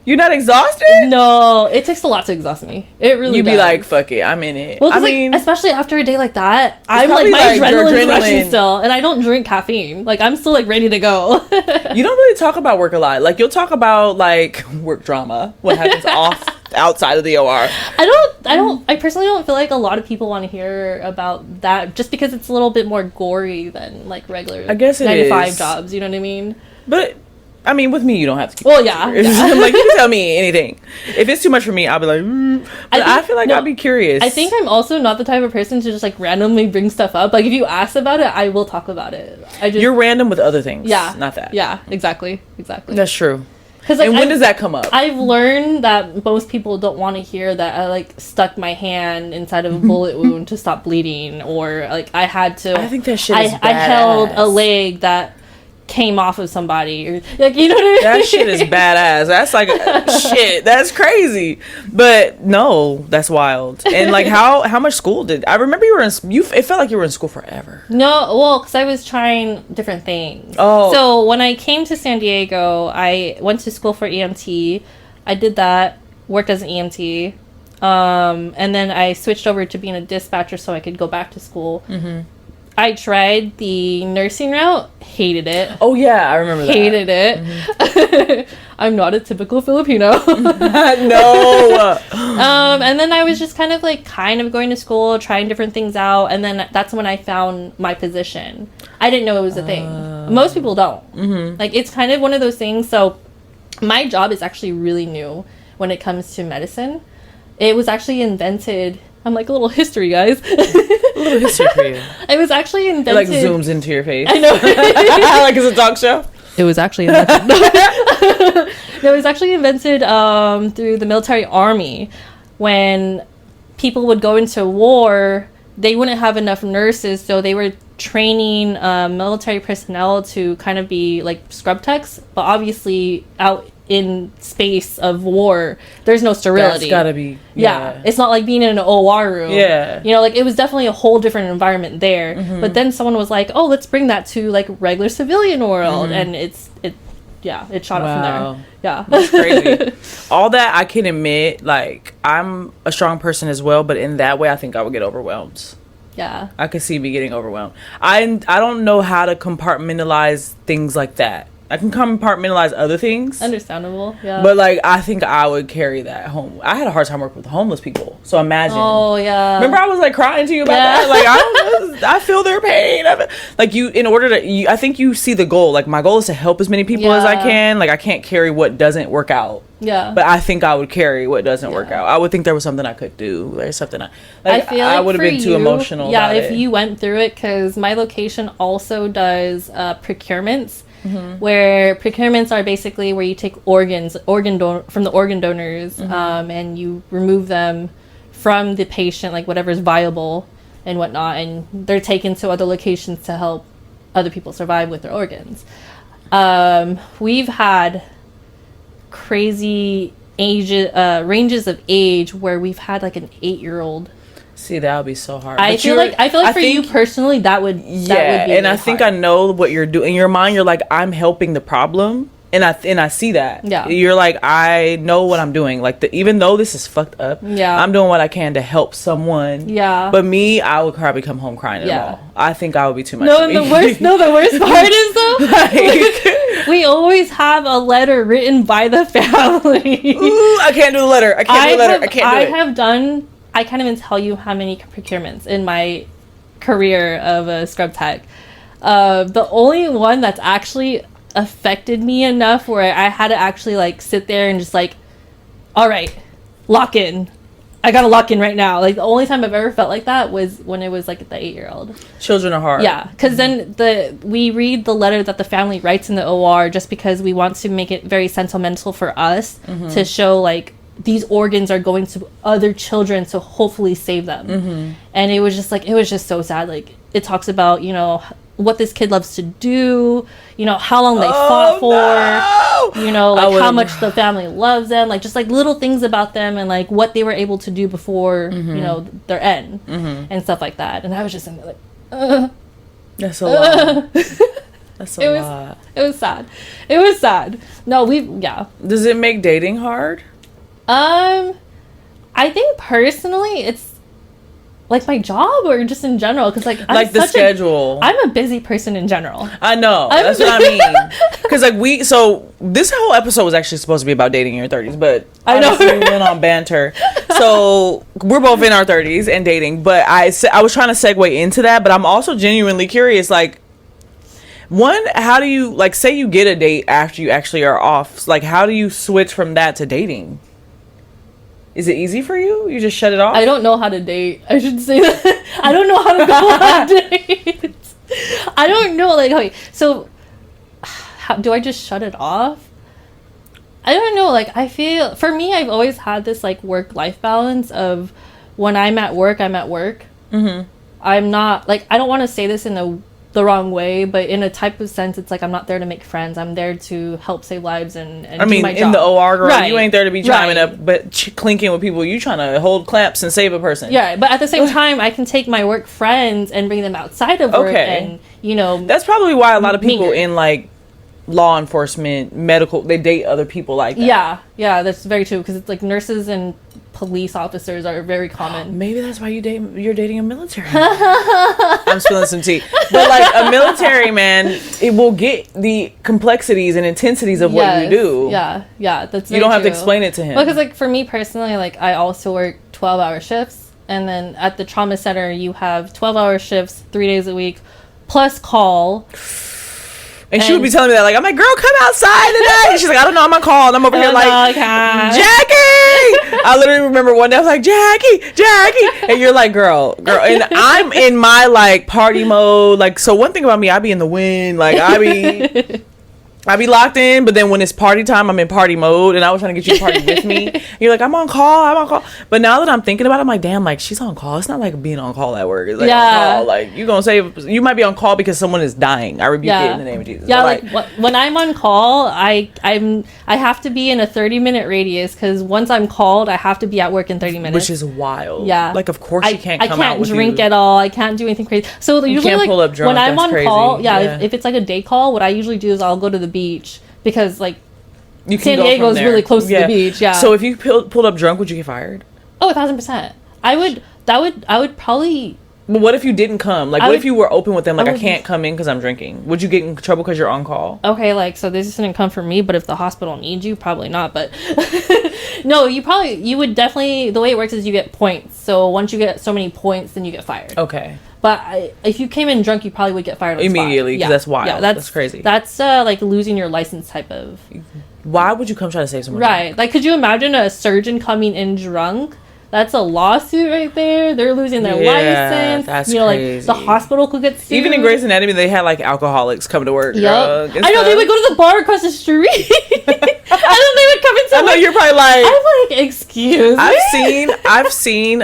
You're not exhausted? No, it takes a lot to exhaust me. It really does. You'd be like, fuck it, I'm in it. Well, I mean, especially after a day like that, I'm like, my adrenaline's rushing still, and I don't drink caffeine. Like, I'm still like ready to go. You don't really talk about work a lot. Like, you'll talk about like work drama, what happens outside of the OR. I personally don't feel like a lot of people want to hear about that, just because it's a little bit more gory than like regular, I guess, 9 to 5 jobs. You know what I mean? But I mean, with me, you don't have to keep yeah. Like, you can tell me anything. If it's too much for me, I'll be like, But I feel like I'll be curious. I think I'm also not the type of person to just, like, randomly bring stuff up. Like, if you ask about it, I will talk about it. You're random with other things. Yeah. Not that. Yeah, exactly. That's true. Like, and when does that come up? I've learned that most people don't want to hear that I, like, stuck my hand inside of a bullet wound to stop bleeding. Or, like, I had to... I think that shit is badass. I held a leg that came off of somebody, or like, you know what I mean? That shit is badass. That's like shit. That's crazy. But no, that's wild. And like, how much school did I remember you were in? It felt like you were in school forever. No, well, because I was trying different things. Oh, so when I came to San Diego, I went to school for EMT. I did that, worked as an EMT, and then I switched over to being a dispatcher so I could go back to school. Mm-hmm. I tried the nursing route, hated it. Oh yeah, I remember that. Hated it. Mm-hmm. I'm not a typical Filipino. No. And then I was just kind of going to school, trying different things out, and then that's when I found my position. I didn't know it was a thing. Most people don't. Mm-hmm. Like, it's kind of one of those things. So my job is actually really new when it comes to medicine. It was actually invented... I'm like, a little history, guys. A little history for you. It was actually invented... It like zooms into your face. I know. Like it's a talk show. It was actually invented. It was actually invented through the military army when people would go into war, they wouldn't have enough nurses, so they were training military personnel to kind of be like scrub techs, but obviously out in space of war, there's no sterility. That's gotta be, yeah. It's not like being in an OR room. Yeah. You know, like, it was definitely a whole different environment there. Mm-hmm. But then someone was like, oh, let's bring that to, like, regular civilian world. Mm-hmm. And it shot up from there. Yeah. That's crazy. All that, I can admit, like, I'm a strong person as well, but in that way, I think I would get overwhelmed. Yeah. I could see me getting overwhelmed. I don't know how to compartmentalize things like that. I can compartmentalize other things. Understandable, yeah. But, like, I think I would carry that home. I had a hard time working with homeless people. So imagine. Oh, yeah. Remember I was, like, crying to you about that? Like, I don't know. I feel their pain. Like, I think you see the goal. Like, my goal is to help as many people as I can. Like, I can't carry what doesn't work out. Yeah. But I think I would carry what doesn't work out. I would think there was something I could do. There's something I feel like I would have been too emotional about it. Yeah, if you went through it, because my location also does procurements. Mm-hmm. Where procurements are basically where you take organs from the organ donors, mm-hmm. And you remove them from the patient, like whatever's viable and whatnot, and they're taken to other locations to help other people survive with their organs. We've had crazy ranges of age where we've had like an 8-year-old. See, that would be so hard. I feel like for you personally, that would be and really I think hard. I know what you're doing. In your mind, you're like, I'm helping the problem, and I see that. Yeah, you're like, I know what I'm doing. Like, even though this is fucked up, I'm doing what I can to help someone. Yeah, but me, I would probably come home crying at them all. I think I would be too much. No, and the worst part is though, like, we always have a letter written by the family. Ooh, I can't do the letter. I can't even tell you how many procurements in my career of a scrub tech. The only one that's actually affected me enough where I had to actually like sit there and just like, all right, lock in. I gotta lock in right now. Like, the only time I've ever felt like that was when it was like the 8-year-old. Children are hard. Yeah, because then we read the letter that the family writes in the OR just because we want to make it very sentimental for us, mm-hmm. to show like these organs are going to other children to hopefully save them. Mm-hmm. And it was just so sad. Like, it talks about, you know, what this kid loves to do, you know, how long they fought for, you know, like how much the family loves them, like just like little things about them and like what they were able to do before, mm-hmm. you know, their end, mm-hmm. and stuff like that. And I was just like, that's a lot. That's a lot. It was sad. It was sad. No, Does it make dating hard? I think personally it's like my job or just in general, because like I'm the schedule. I'm a busy person in general. I know. That's what I mean. Because like so this whole episode was actually supposed to be about dating in your 30s, but I know we went on banter. So we're both in our 30s and dating, but I was trying to segue into that, but I'm also genuinely curious, like, one, how do you, like, say you get a date after you actually are off, like, how do you switch from that to dating? Is it easy for you? You just shut it off? I don't know how to date. I should say that. I don't know how to go on dates. I don't know. Like, okay, so how do I just shut it off? I don't know. Like, I feel, for me, I've always had this, like, work-life balance of when I'm at work, I'm at work. Mm-hmm. I'm not, like, I don't want to say this in the wrong way, but in a type of sense, it's like I'm not there to make friends. I'm there to help save lives and I mean, do my job. In the OR, girl, right. You ain't there to be chiming up, but clinking with people. You trying to hold clamps and save a person. Yeah, but at the same time, I can take my work friends and bring them outside of work, and you know, that's probably why a lot of people in like law enforcement, medical, they date other people like that. Yeah, that's very true, because it's like nurses and police officers are very common. Maybe that's why you're dating a military man. I'm spilling some tea, but like a military man, it will get the complexities and intensities of what you do. Yeah, that's very you don't have true. to explain it to him. Because like for me personally, like I also work 12-hour shifts, and then at the trauma center you have 12-hour shifts 3 days a week plus call. And she would be telling me that, like, I'm like, girl, come outside today. She's like, I don't know, I'm on call. And I'm over here like, Jackie! I literally remember one day, I was like, Jackie! And you're like, girl. And I'm in my, like, party mode. Like, so one thing about me, I be in the wind. Like, I I be locked in, but then when it's party time, I'm in party mode, and I was trying to get you to party with me. You're like, I'm on call. But now that I'm thinking about it, I'm like, damn, like, she's on call. It's not like being on call at work. It's like on call. Like, you gonna say, you might be on call because someone is dying. I rebuke it in the name of Jesus. Yeah, like when I'm on call, I have to be in a 30-minute radius, because once I'm called, I have to be at work in 30 minutes. Which is wild. Yeah. Like, of course you can't come out with I can't drink at all. I can't do anything crazy. So usually, like, pull up drunk. When I'm on call, if it's like a day call, what I usually do is I'll go to the beach, because like San Diego is really close to the beach. Yeah. So if you pulled up drunk, would you get fired? Oh, 1,000%. I would probably. But what if you didn't come? Like, what if you were open with them? Like, I can't come in because I'm drinking. Would you get in trouble because you're on call? Okay, like, so this isn't come from me, but if the hospital needs you, probably not. But no, you would definitely. The way it works is you get points. So once you get so many points, then you get fired. Okay. But if you came in drunk, you probably would get fired immediately, because that's wild. Yeah, that's crazy. That's like losing your license type of. Why would you come try to save someone? Right. Like, could you imagine a surgeon coming in drunk? That's a lawsuit right there. They're losing their license. That's crazy. Like, the hospital could get sued. Even in Grey's Anatomy, they had like alcoholics come to work. Yep. I know, they would go to the bar across the street. I know they would come into. I know, you're probably like. I'm like, excuse me. I've seen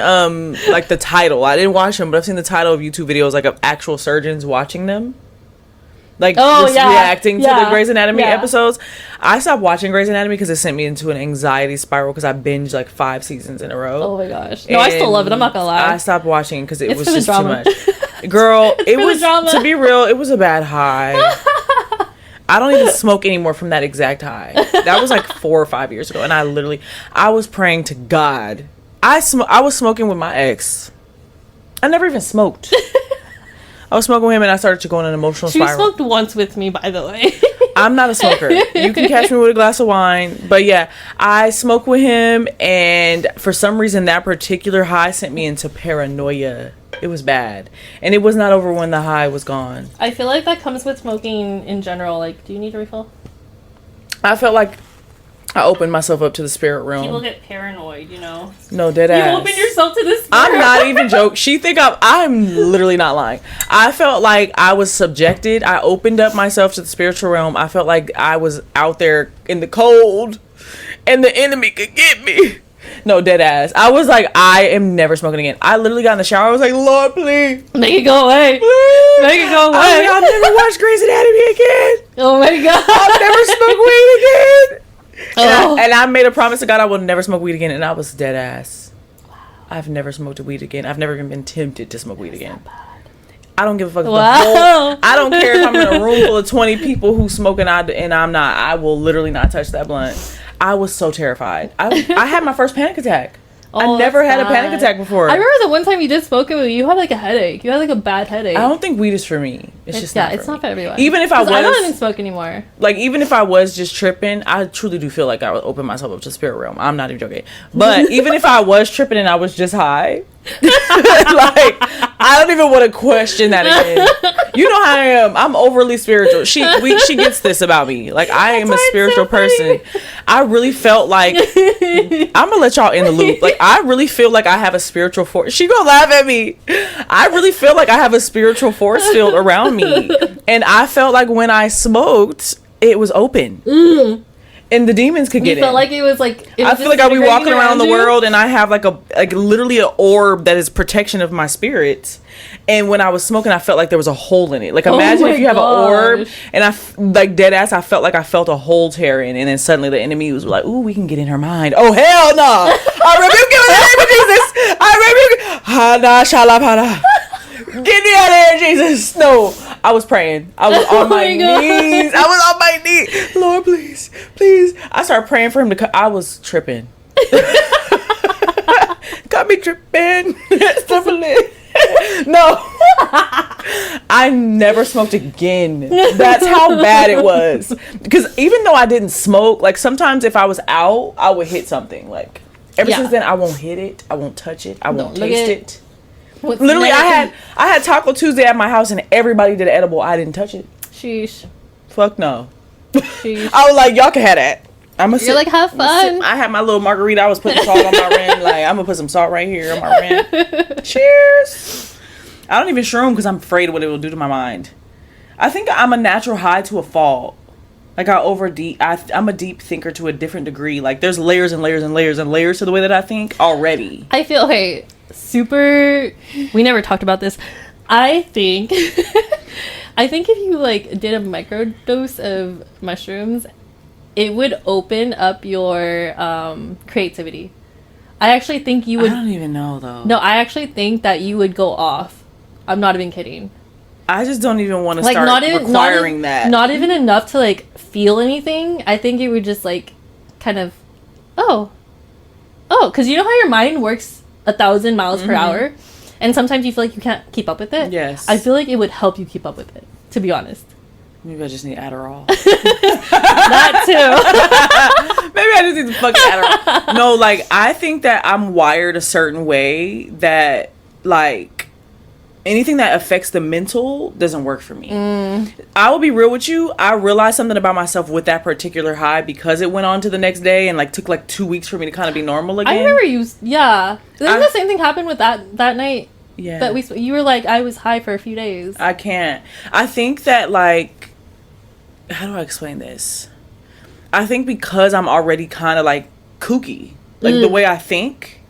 like the title. I didn't watch them, but I've seen the title of YouTube videos like of actual surgeons watching them. Like, reacting to the Grey's Anatomy episodes. I stopped watching Grey's Anatomy because it sent me into an anxiety spiral because I binged like 5 seasons in a row. Oh my gosh. No, I still love it. I'm not gonna lie. I stopped watching because it was just too much. Girl, it was, to be real, it was a bad high. I don't even smoke anymore from that exact high. That was like 4 or 5 years ago. And I was praying to God. I was smoking with my ex. I never even smoked. I was smoking with him, and I started to go in an emotional spiral. She smoked once with me, by the way. I'm not a smoker. You can catch me with a glass of wine. But yeah, I smoked with him, and for some reason, that particular high sent me into paranoia. It was bad. And it was not over when the high was gone. I feel like that comes with smoking in general. Like, do you need a refill? I felt like I opened myself up to the spirit realm. People get paranoid, you know. No, dead ass. You open yourself to the spirit I'm not even joking. She think I'm literally not lying. I felt like I was subjected. I opened up myself to the spiritual realm. I felt like I was out there in the cold and the enemy could get me. No, dead ass. I was like, I am never smoking again. I literally got in the shower. I was like, Lord, please. Make it go away. Please. Make it go away. I'll never watch Grey's Anatomy again. Oh my God. I'll never smoke weed again. And I made a promise to God I will never smoke weed again, and I was dead ass. Wow. I've never smoked weed again. I've never even been tempted to smoke weed again. I don't give a fuck. Wow. I don't care if I'm in a room full of 20 people who smoke and I'm not. I will literally not touch that blunt. I was so terrified. I had my first panic attack. I never had a panic attack before. I remember the one time you did smoke with me, you had like a headache. You had like a bad headache. I don't think weed is for me. It's just not it's not for everyone. Even if I don't even smoke anymore. Like, even if I was just tripping, I truly do feel like I would open myself up to the spirit realm. I'm not even joking. But even if I was tripping and I was just high, like, I don't even want to question that again. You know how I am. I'm overly spiritual. She gets this about me. Like, I am a spiritual person. I really felt like I'm gonna let y'all in the loop. Like, I really feel like I have a spiritual force. She gonna laugh at me. I really feel like I have a spiritual force field around me, and I felt like when I smoked, it was open. And the demons could get in. You felt like it was like... I feel like I'll be walking around the world and I have like literally an orb that is protection of my spirit. And when I was smoking, I felt like there was a hole in it. Like, imagine if you have an orb and like, dead ass, I felt like I felt a hole tear in, and then suddenly the enemy was like, ooh, we can get in her mind. Oh, hell no. I rebuke you in the name of Jesus. I rebuke you. Get me out of here, Jesus. No, I was praying. I was on my knees. I was on my knees. Lord, please, please. I started praying for him to come. I was tripping. Got me tripping. No. I never smoked again. That's how bad it was. Because even though I didn't smoke, like, sometimes if I was out, I would hit something. Like, ever since then, I won't hit it. I won't touch it. I won't taste it. Literally, I had Taco Tuesday at my house and everybody did an edible. I didn't touch it. Sheesh. Fuck no. Sheesh. I was like, y'all can have that. You're like, have fun. I had my little margarita. I was putting salt on my rim. Like, I'm gonna put some salt right here on my rim. Cheers. I don't even shroom because I'm afraid of what it will do to my mind. I think I'm a natural high to a fault. Like I'm a deep thinker to a different degree. Like there's layers and layers and layers and layers to the way that I think already. I feel okay. Super. We never talked about this. I think. I think if you like did a microdose of mushrooms, it would open up your creativity. I actually think you would. I don't even know though. No, I actually think that you would go off. I'm not even kidding. I just don't even want to start requiring that. Not even enough to like feel anything. I think it would just like kind of, because you know how your mind works 1,000 miles per hour, and sometimes you feel like you can't keep up with it. Yes, I feel like it would help you keep up with it. To be honest. Maybe I just need Adderall. That too. Maybe I just need the fucking Adderall. No, like I think that I'm wired a certain way that like anything that affects the mental doesn't work for me. I will be real with you. I realized something about myself with that particular high because it went on to the next day and like took like 2 weeks for me to kind of be normal again. I remember you. Yeah, didn't the same thing happen with that night? Yeah, that you were like, I was high for a few days. I can't. I think that like, how do I explain this? I think because I'm already kind of like kooky, like the way I think.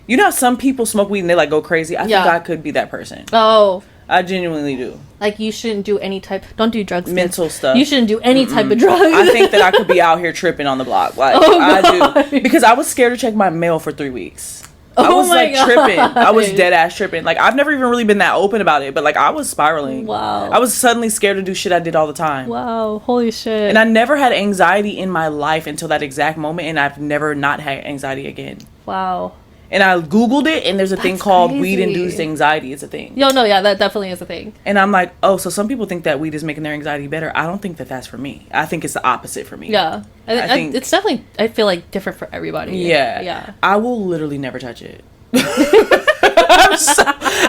You know how some people smoke weed and they like go crazy? I think I could be that person. Oh. I genuinely do. Like you shouldn't do any type, don't do drugs. Mental stuff. You shouldn't do any type of drugs. I think that I could be out here tripping on the block. Like I do. Because I was scared to check my mail for 3 weeks. I was like tripping. I was dead ass tripping. Like I've never even really been that open about it, but like I was spiraling. Wow. I was suddenly scared to do shit I did all the time. Wow. Holy shit. And I never had anxiety in my life until that exact moment, and I've never not had anxiety again. Wow. And I Googled it, and there's a thing called weed-induced anxiety. It's a thing. Yo, no, yeah, that definitely is a thing. And I'm like, oh, so some people think that weed is making their anxiety better. I don't think that that's for me. I think it's the opposite for me. Yeah. I think it's definitely, I feel like, different for everybody. Yeah. Yeah. I will literally never touch it.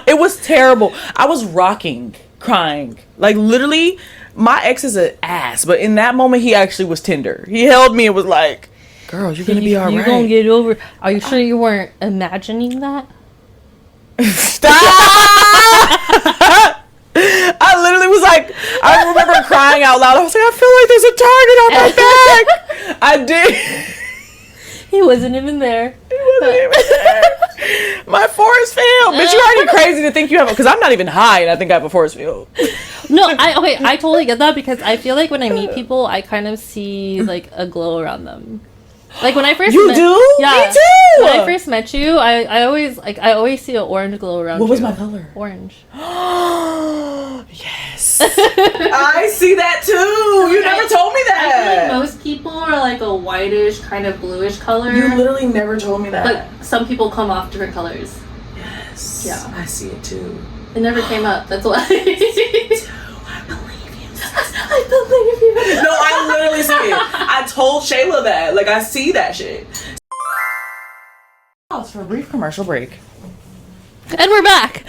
It was terrible. I was rocking, crying. Like, literally, my ex is an ass. But in that moment, he actually was tender. He held me and was like, girl, you're gonna be all right. You're gonna get over. Are you sure you weren't imagining that? Stop! I literally was like, I remember crying out loud. I was like, I feel like there's a target on my back. I did. He wasn't even there. He wasn't even there. My force field. Bitch, you already crazy to think you have, because I'm not even high and I think I have a force field. No, I totally get that, because I feel like when I meet people, I kind of see like a glow around them. Like when I first do? Yeah, me too. When I first met you, I always see an orange glow around you. What was my color? Orange. Yes. I see that too. You never told me that. I feel like most people are like a whitish, kind of bluish color. You literally never told me that. But some people come off different colors. Yes. Yeah. I see it too. It never came up. That's why. I believe you. No, I literally see it. I told Shayla that. Like, I see that shit. Pause for a brief commercial break. And we're back.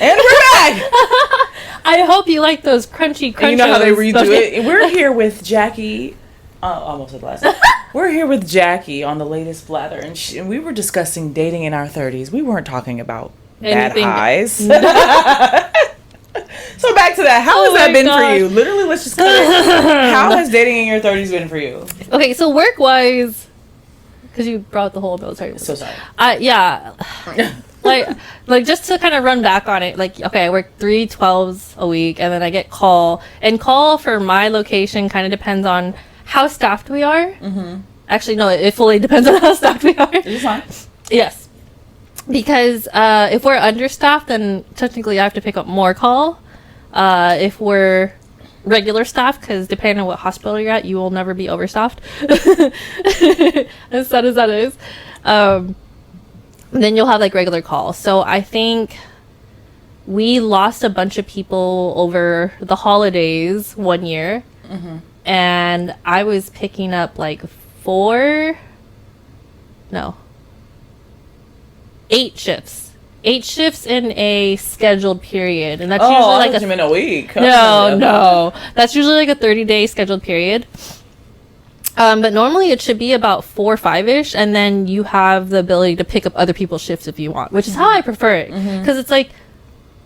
I hope you like those crunchy. And you know how they redo it? We're here with Jackie. Almost at the last. We're here with Jackie on the Latest Blather, and we were discussing dating in our 30s. We weren't talking about bad highs. So back to that. How has that been for you? Literally, let's just cut it. How has dating in your 30s been for you? Okay, so work-wise, because you brought the whole military. So sorry. Yeah. like just to kind of run back on it, like, okay, I work 3 12s a week, and then I get call. And call for my location kind of depends on how staffed we are. Mm-hmm. Actually, no, it fully depends on how staffed we are. It's fine. Yes. Because if we're understaffed, then technically I have to pick up more call. If we're regular staff, because depending on what hospital you're at, you will never be overstaffed. As sad as that is. Then you'll have like regular calls. So I think we lost a bunch of people over the holidays one year. Mm-hmm. And I was picking up like 8 shifts. 8 shifts in a scheduled period, and that's usually like in a week. No, that's usually like a 30-day scheduled period. But normally it should be about 4 or 5-ish, and then you have the ability to pick up other people's shifts if you want, which is how I prefer it, because it's like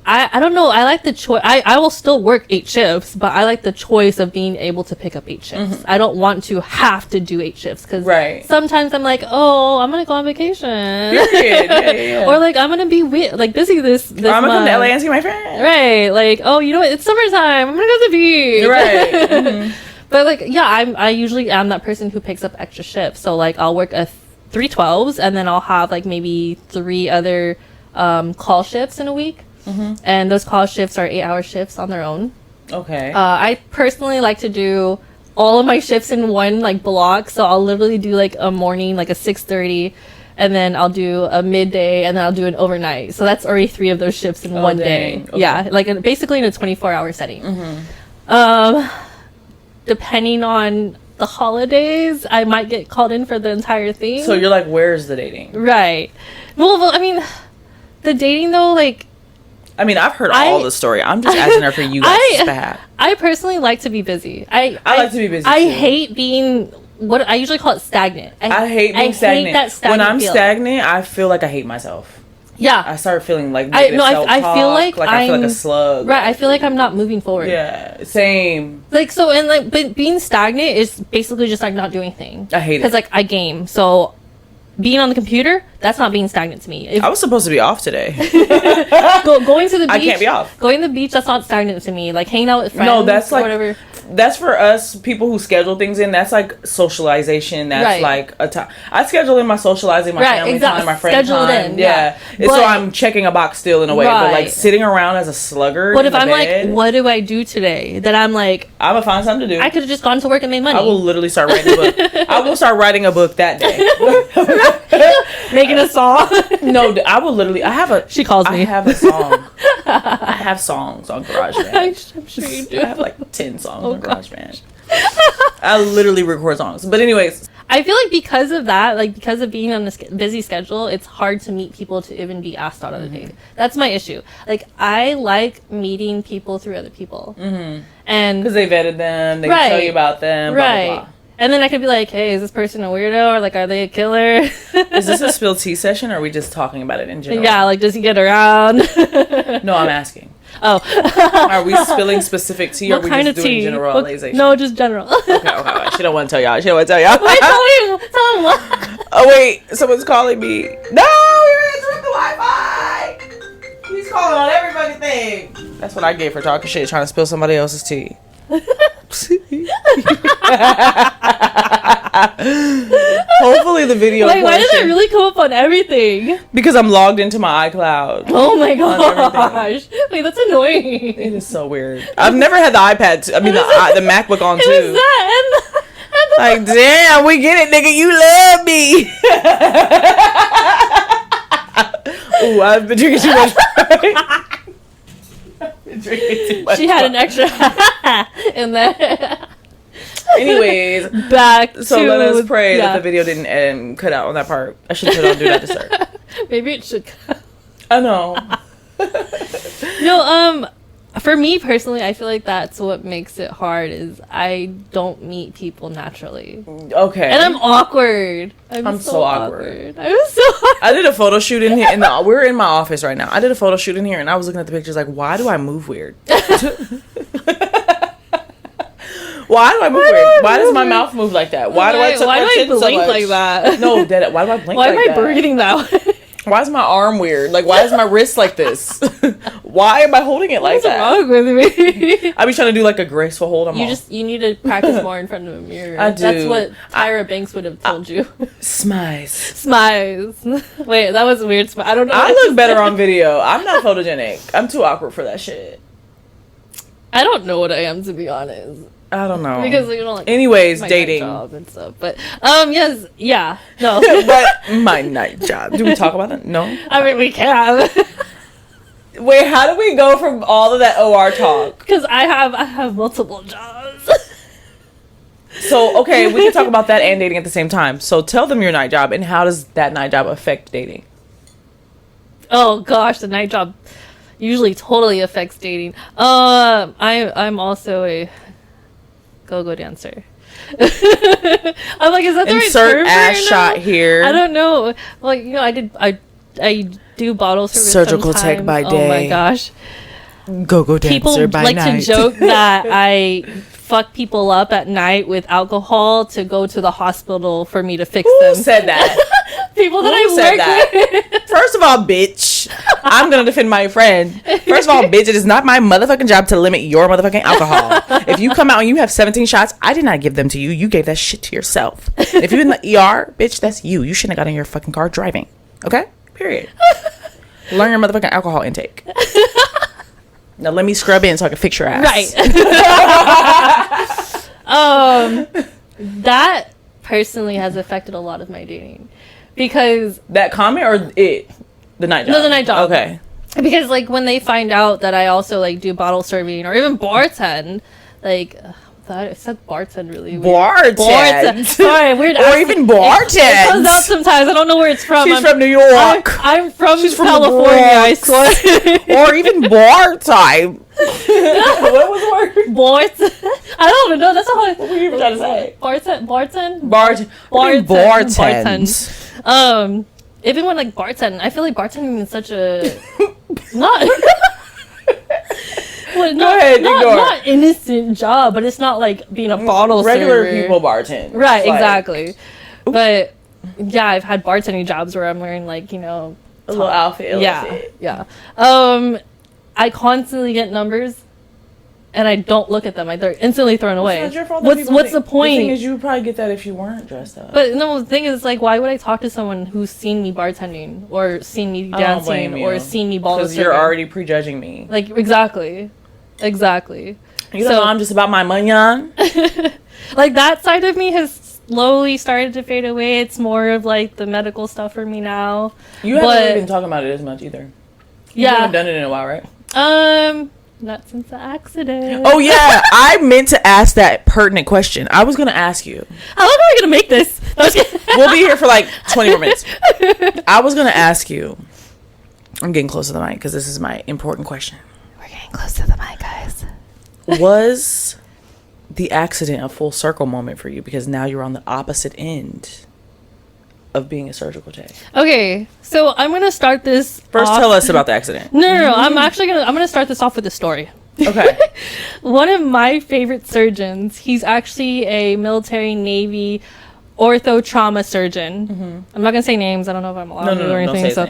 I don't know. I like the choice. I will still work 8 shifts, but I like the choice of being able to pick up 8 shifts. Mm-hmm. I don't want to have to do 8 shifts because Right. sometimes I'm like, oh, I'm gonna go on vacation, Period. Yeah. or like I'm gonna be busy this I'm gonna come to LA and see my friend. right? Like, oh, you know what? It's summertime. I'm gonna go to the beach, Right. Mm-hmm. But like, yeah, I usually am that person who picks up extra shifts. So like, I'll work 3 12s, and then I'll have like maybe 3 other call shifts in a week. Mm-hmm. And those call shifts are 8-hour shifts on their own. Okay. I personally like to do all of my shifts in one like block. So I'll literally do like a morning, like a 6:30, and then I'll do a midday, and then I'll do an overnight. So that's already 3 of those shifts in one day. Okay. Yeah, like basically in a 24-hour setting. Mm-hmm. Depending on the holidays, I might get called in for the entire thing. So you're like, where's the dating? Right. Well, I mean, the dating though, like. I mean, I've heard all the story. I'm just asking her for you guys to have. I personally like to be busy. I like to be busy, I too. hate being what I usually call it stagnant. I hate being stagnant. Hate that stagnant when I'm feeling. stagnant, I feel like I hate myself. Yeah. I start feeling like I negative self-talk, feel like I feel like a slug. Right, I feel like I'm not moving forward. Yeah, same. Like, so, and like, but being stagnant is basically just like not doing anything. I hate it. Because like I game, so being on the computer, that's not being stagnant to me. If I was supposed to be off today. going to the beach, I can't be off. Going to the beach, that's not stagnant to me. Like hanging out with friends. No, that's like whatever. That's for us people who schedule things in. That's like socialization. That's Right. like a time. I schedule in my socializing, my family time, my friend Schedule it time. in, Yeah. And so I'm checking a box still in a way, but like Right. sitting around as a sluggard. But in if I'm bed, like, what do I do today? Then I'm like, I'm gonna find something to do. I could have just gone to work and made money. I will literally start writing a book. I will start writing a book that day. Making a song. No, I will literally. I have a. She calls me. I have a song. I have songs on GarageBand. I'm sure you do. I have like 10 songs on GarageBand. I literally record songs. But anyways, I feel like because of that, like because of being on a busy schedule, it's hard to meet people to even be asked out on a date. That's my issue. Like I like meeting people through other people, and because they vetted them, they Right. tell you about them, blah, right. blah, blah. And then I could be like, hey, is this person a weirdo, or like, are they a killer? Is this a spilled tea session, or are we just talking about it in general? Yeah, like does he get around? No, I'm asking. Oh, Are we spilling specific tea, or are we just doing generalization? No, just general. Okay. She don't want to tell y'all. She don't want to tell y'all. Wait, tell him what? Oh wait, someone's calling me. No, you're interrupting the Wi-Fi. He's calling on every fucking thing. That's what I gave for talking shit, trying to spill somebody else's tea. Hopefully the video. Wait, why does it portion- really come up on everything? Because I'm logged into my iCloud. Oh my On gosh! Wait, that's annoying. It is so weird. I've never had the iPad. The MacBook on It too. was that. Like, damn, we get it, nigga. You love me. Ooh, I've been drinking too much. I've been drinking too much. She had an extra in there. Anyways, Back so to, let us pray yeah. that the video didn't cut out on that part. I should put on Do Not Disturb. Maybe it should. I know. No, for me personally, I feel like that's what makes it hard. Is I don't meet people naturally, Okay. and I'm awkward. I'm so awkward. I'm so. I did a photo shoot in here. We're in my office right now. I did a photo shoot in here, and I was looking at the pictures like, why do I move weird? Why do I move weird? Why does my mouth move like that? Why do I tuck my chin so blink much? like that? No, dead. Why do I blink Why like am I that? breathing that way? Why is my arm weird? Like, why is my wrist like this? Why am I holding it like What's that? wrong with me? I be trying to do like a graceful hold. You need to practice more in front of a mirror. I do. That's what Tyra Banks would have told you. Smize. Smiles. Wait, that was a weird smile. I don't know. I look better on video. I'm not photogenic. I'm too awkward for that shit. I don't know what I am, to be honest. I don't know. Because you know, like, anyways, my dating. night job and stuff. But yes, yeah, no. But my night job. Do we talk about that? No. I mean, we can. Wait, how do we go from all of that OR talk? Because I have multiple jobs. So, okay, we can talk about that and dating at the same time. So tell them your night job and how does that night job affect dating? Oh gosh, the night job usually totally affects dating. I'm also a go-go dancer. I'm like, is that the right Insert term ass right shot now? here. I don't know. Well, I I do bottle service Surgical sometimes. tech by Oh day. my gosh. Go-go dancer People by like night. to joke that I fuck people up at night with alcohol to go to the hospital for me to fix Who them. said that? People that Who I said work that? with. First of all, bitch, I'm gonna defend my friend. First of all, bitch, it is not my motherfucking job to limit your motherfucking alcohol. If you come out and you have 17 shots, I did not give them to you. You gave that shit to yourself. If you're in the ER, bitch, that's you. You shouldn't have got in your fucking car driving. Okay? Period. Learn your motherfucking alcohol intake. Now let me scrub in so I can fix your ass. Right. That personally has affected a lot of my dating. Because That comment or it? The night job? No, the night job. Okay. Because like when they find out that I also like do bottle serving or even bartend, like I said bartend really weird. Bartend. Sorry, weird. Or even bartend. It comes out sometimes. I don't know where it's from. She's from New York. I'm from She's from California, I swear. Or even bar time. What was the word? Bart. I don't even know. That's how I. What were you even trying to say? Bartend. Bartend. Even when like bartending, I feel like bartending is such a not. Well, not innocent job, but it's not like being a bottle Regular server. people bartend. Right, Like, exactly. But yeah, I've had bartending jobs where I'm wearing like, you know, a little outfit. Yeah. I constantly get numbers and I don't look at them. They're instantly thrown away. It's not your fault that What's people the think- point? The thing is, you would probably get that if you weren't dressed up. But no, the thing is, like, why would I talk to someone who's seen me bartending or seen me I don't blame dancing you. or seen me ball Because you're already prejudging me. like exactly. You know, So- I'm just about my money on. Like that side of me has slowly started to fade away. It's more of like the medical stuff for me now. You haven't really been talking about it as much either. You haven't done it in a while, right? Not since the accident. Oh yeah, I meant to ask that pertinent question. I was gonna ask you. How long are we gonna make this? We'll be here for like 20 more minutes. I was gonna ask you. I'm getting close to the mic because this is my important question. We're getting close to the mic, guys. Was the accident a full circle moment for you? Because now you're on the opposite end of being a surgical tech. Okay, so I'm gonna start this. First, tell us about the accident. No. I'm gonna start this off with a story. Okay. One of my favorite surgeons. He's actually a military Navy ortho trauma surgeon. Mm-hmm. I'm not gonna say names. I don't know if I'm allowed to or anything. So,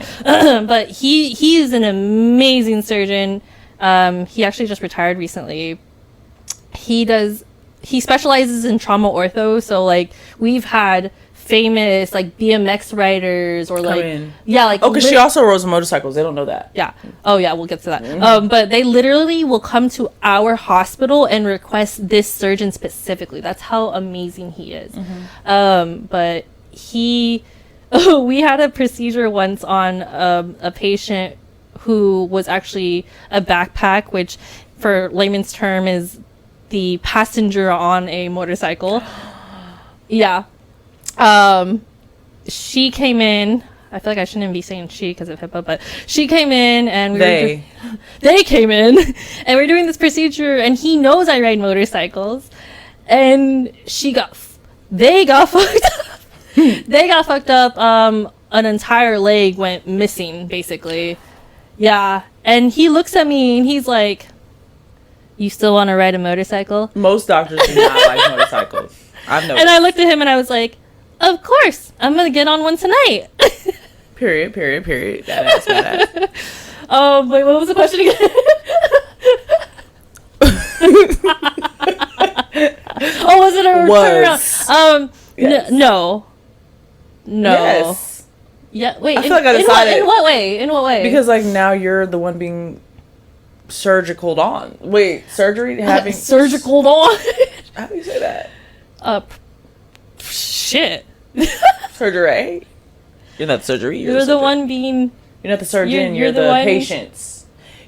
but he is an amazing surgeon. He actually just retired recently. He specializes in trauma ortho. So like we've had famous like BMX riders or like because she also rode motorcycles. They don't know that. Yeah. Oh yeah, we'll get to that. But they literally will come to our hospital and request this surgeon specifically. That's how amazing he is. But we had a procedure once on a patient who was actually a backpack, which for layman's term is the passenger on a motorcycle. Yeah. She came in. I feel like I shouldn't be saying she because of HIPAA, but she came in and they came in and we're doing this procedure and he knows I ride motorcycles and they got fucked up. They got fucked up. An entire leg went missing basically. Yeah. And he looks at me and he's like, "You still want to ride a motorcycle?" Most doctors do not like motorcycles. I've noticed. And I looked at him and I was like, "Of course, I'm gonna get on one tonight." Period. That ass. Wait, what was the question again? Was it a turnaround? Yes. No. Yes. Yeah. Wait. I feel like I decided. In what way? Because like now you're the one being surgical on. Wait, surgery having surgical on. How do you say that? Shit. Surgery. You're not surgery. You're the one being. You're not the surgeon. You're the patients.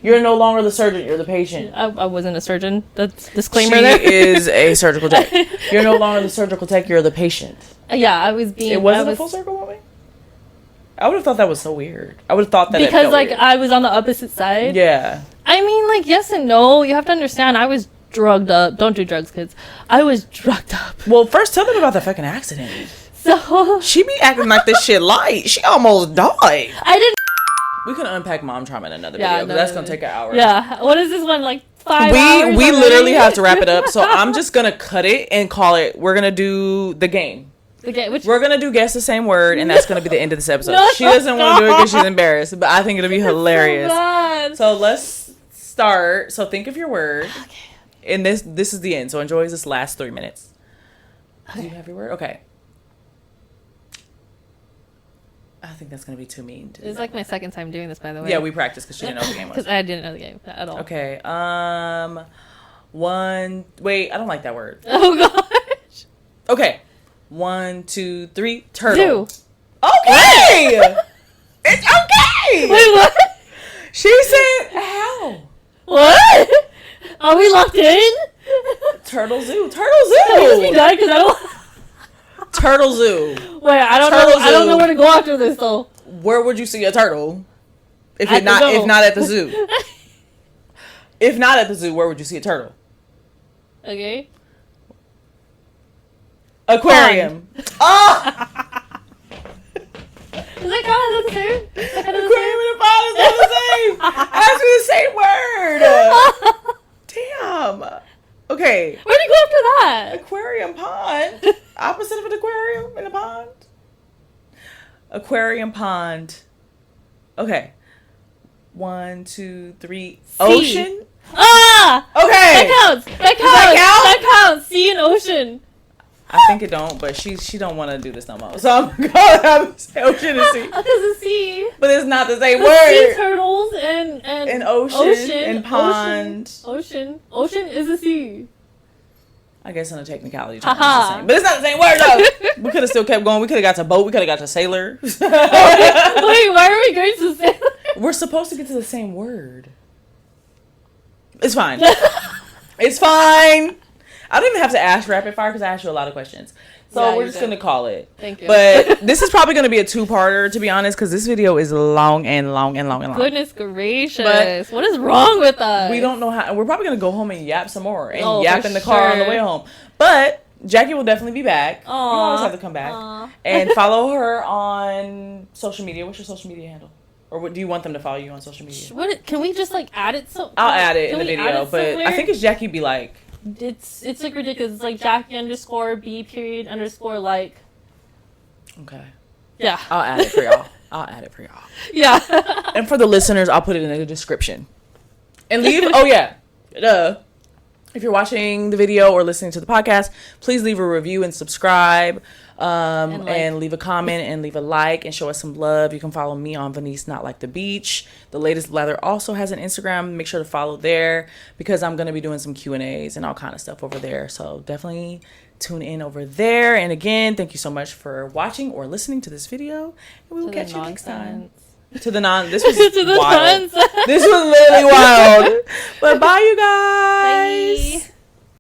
You're no longer the surgeon. You're the patient. I wasn't a surgeon. That's disclaimer. She is a surgical tech. You're no longer the surgical tech. You're the patient. Yeah, I was being. It wasn't a full circle moment. I would have thought that was so weird. I would have thought that because like weird. I was on the opposite side. Yeah. I mean, like yes and no. You have to understand. I was drugged up. Don't do drugs, kids. I was drugged up. Well, first tell them about the fucking accident. So she be acting like this shit light. She almost died. I didn't. We can unpack mom trauma in another Yeah, video, but that's gonna take an hour. Yeah. What is this one, like 5 hours? We literally have to wrap it up, so I'm just gonna cut it and call it. We're gonna do the game. We're gonna do guess the same word, and that's gonna be the end of this episode. No, she doesn't want to do it because she's embarrassed, but I think it'll be hilarious. So let's start. So think of your word. Okay. And this is the end. So enjoy this last 3 minutes. Okay. Do you have your word? Okay. I think that's gonna be too mean. It's like my second time doing this, by the way. Yeah, we practiced because she didn't know what the game was. Because I didn't know the game at all. Okay. Wait, I don't like that word. Oh gosh. Okay. 1, 2, 3. Turtle. Zoo. Okay. It's okay. Wait, what? She said how? What? Are we locked in? Turtle Zoo. Can we be done? Because I don't. Turtle Zoo. Wait, I don't Turtle know. Zoo. I don't know where to go after this though. Where would you see a turtle? If At not the zoo. if not at the zoo. If not at the zoo, where would you see a turtle? Okay. Aquarium. Oh! Is that kind of the same? Aquarium and a pond is not the same. Ask me the same word. Damn. Okay. Where'd you go after that? Aquarium, pond. Opposite of an aquarium and a pond. Aquarium, pond. Okay. 1, 2, 3. Ocean. Ah! Okay. That counts. That counts. That counts. Sea and ocean. I think it don't, but she don't want to do this no more. So I'm gonna say ocean and sea. Because the sea. But it's not the same Sea word. turtles and ocean and pond. Ocean is a sea. I guess in a technicality term, it's the Haha. same. But it's not the same word though. We could have still kept going. We could have got to boat. We could have got to sailor. Wait, why are we going to say that? We're supposed to get to the same word. It's fine. It's fine. I don't even have to ask rapid fire because I asked you a lot of questions. So Yeah, we're you just did. going to call it. Thank you. But this is probably going to be a 2-parter, to be honest, because this video is long and long and long and long. Goodness gracious. But what is wrong with us? We don't know how. We're probably going to go home and yap some more and Oh, yap for in the car on the sure. way home. But Jackie will definitely be back. Aww. You always have to come back. Aww. And follow her on social media. What's your social media handle? Or what, do you want them to follow you on social media? What? Can we just like add it? I'll add it in the we video. add it But somewhere? I think it's Jackie be like. It's like ridiculous. It's like Jackie_B__ like. Okay. Yeah. I'll add it for y'all. Yeah. And for the listeners, I'll put it in the description. And leave. Oh yeah. If you're watching the video or listening to the podcast, please leave a review and subscribe. And leave a comment and leave a like and show us some love. You can follow me on Venice Not Like the Beach. The Latest Blather also has an Instagram. Make sure to follow there because I'm going to be doing some Q&As and all kind of stuff over there. So definitely tune in over there. And again, thank you so much for watching or listening to this video. And we will catch you next time. This was To the wild. nonsense. This was literally wild. But bye, you guys. Bye.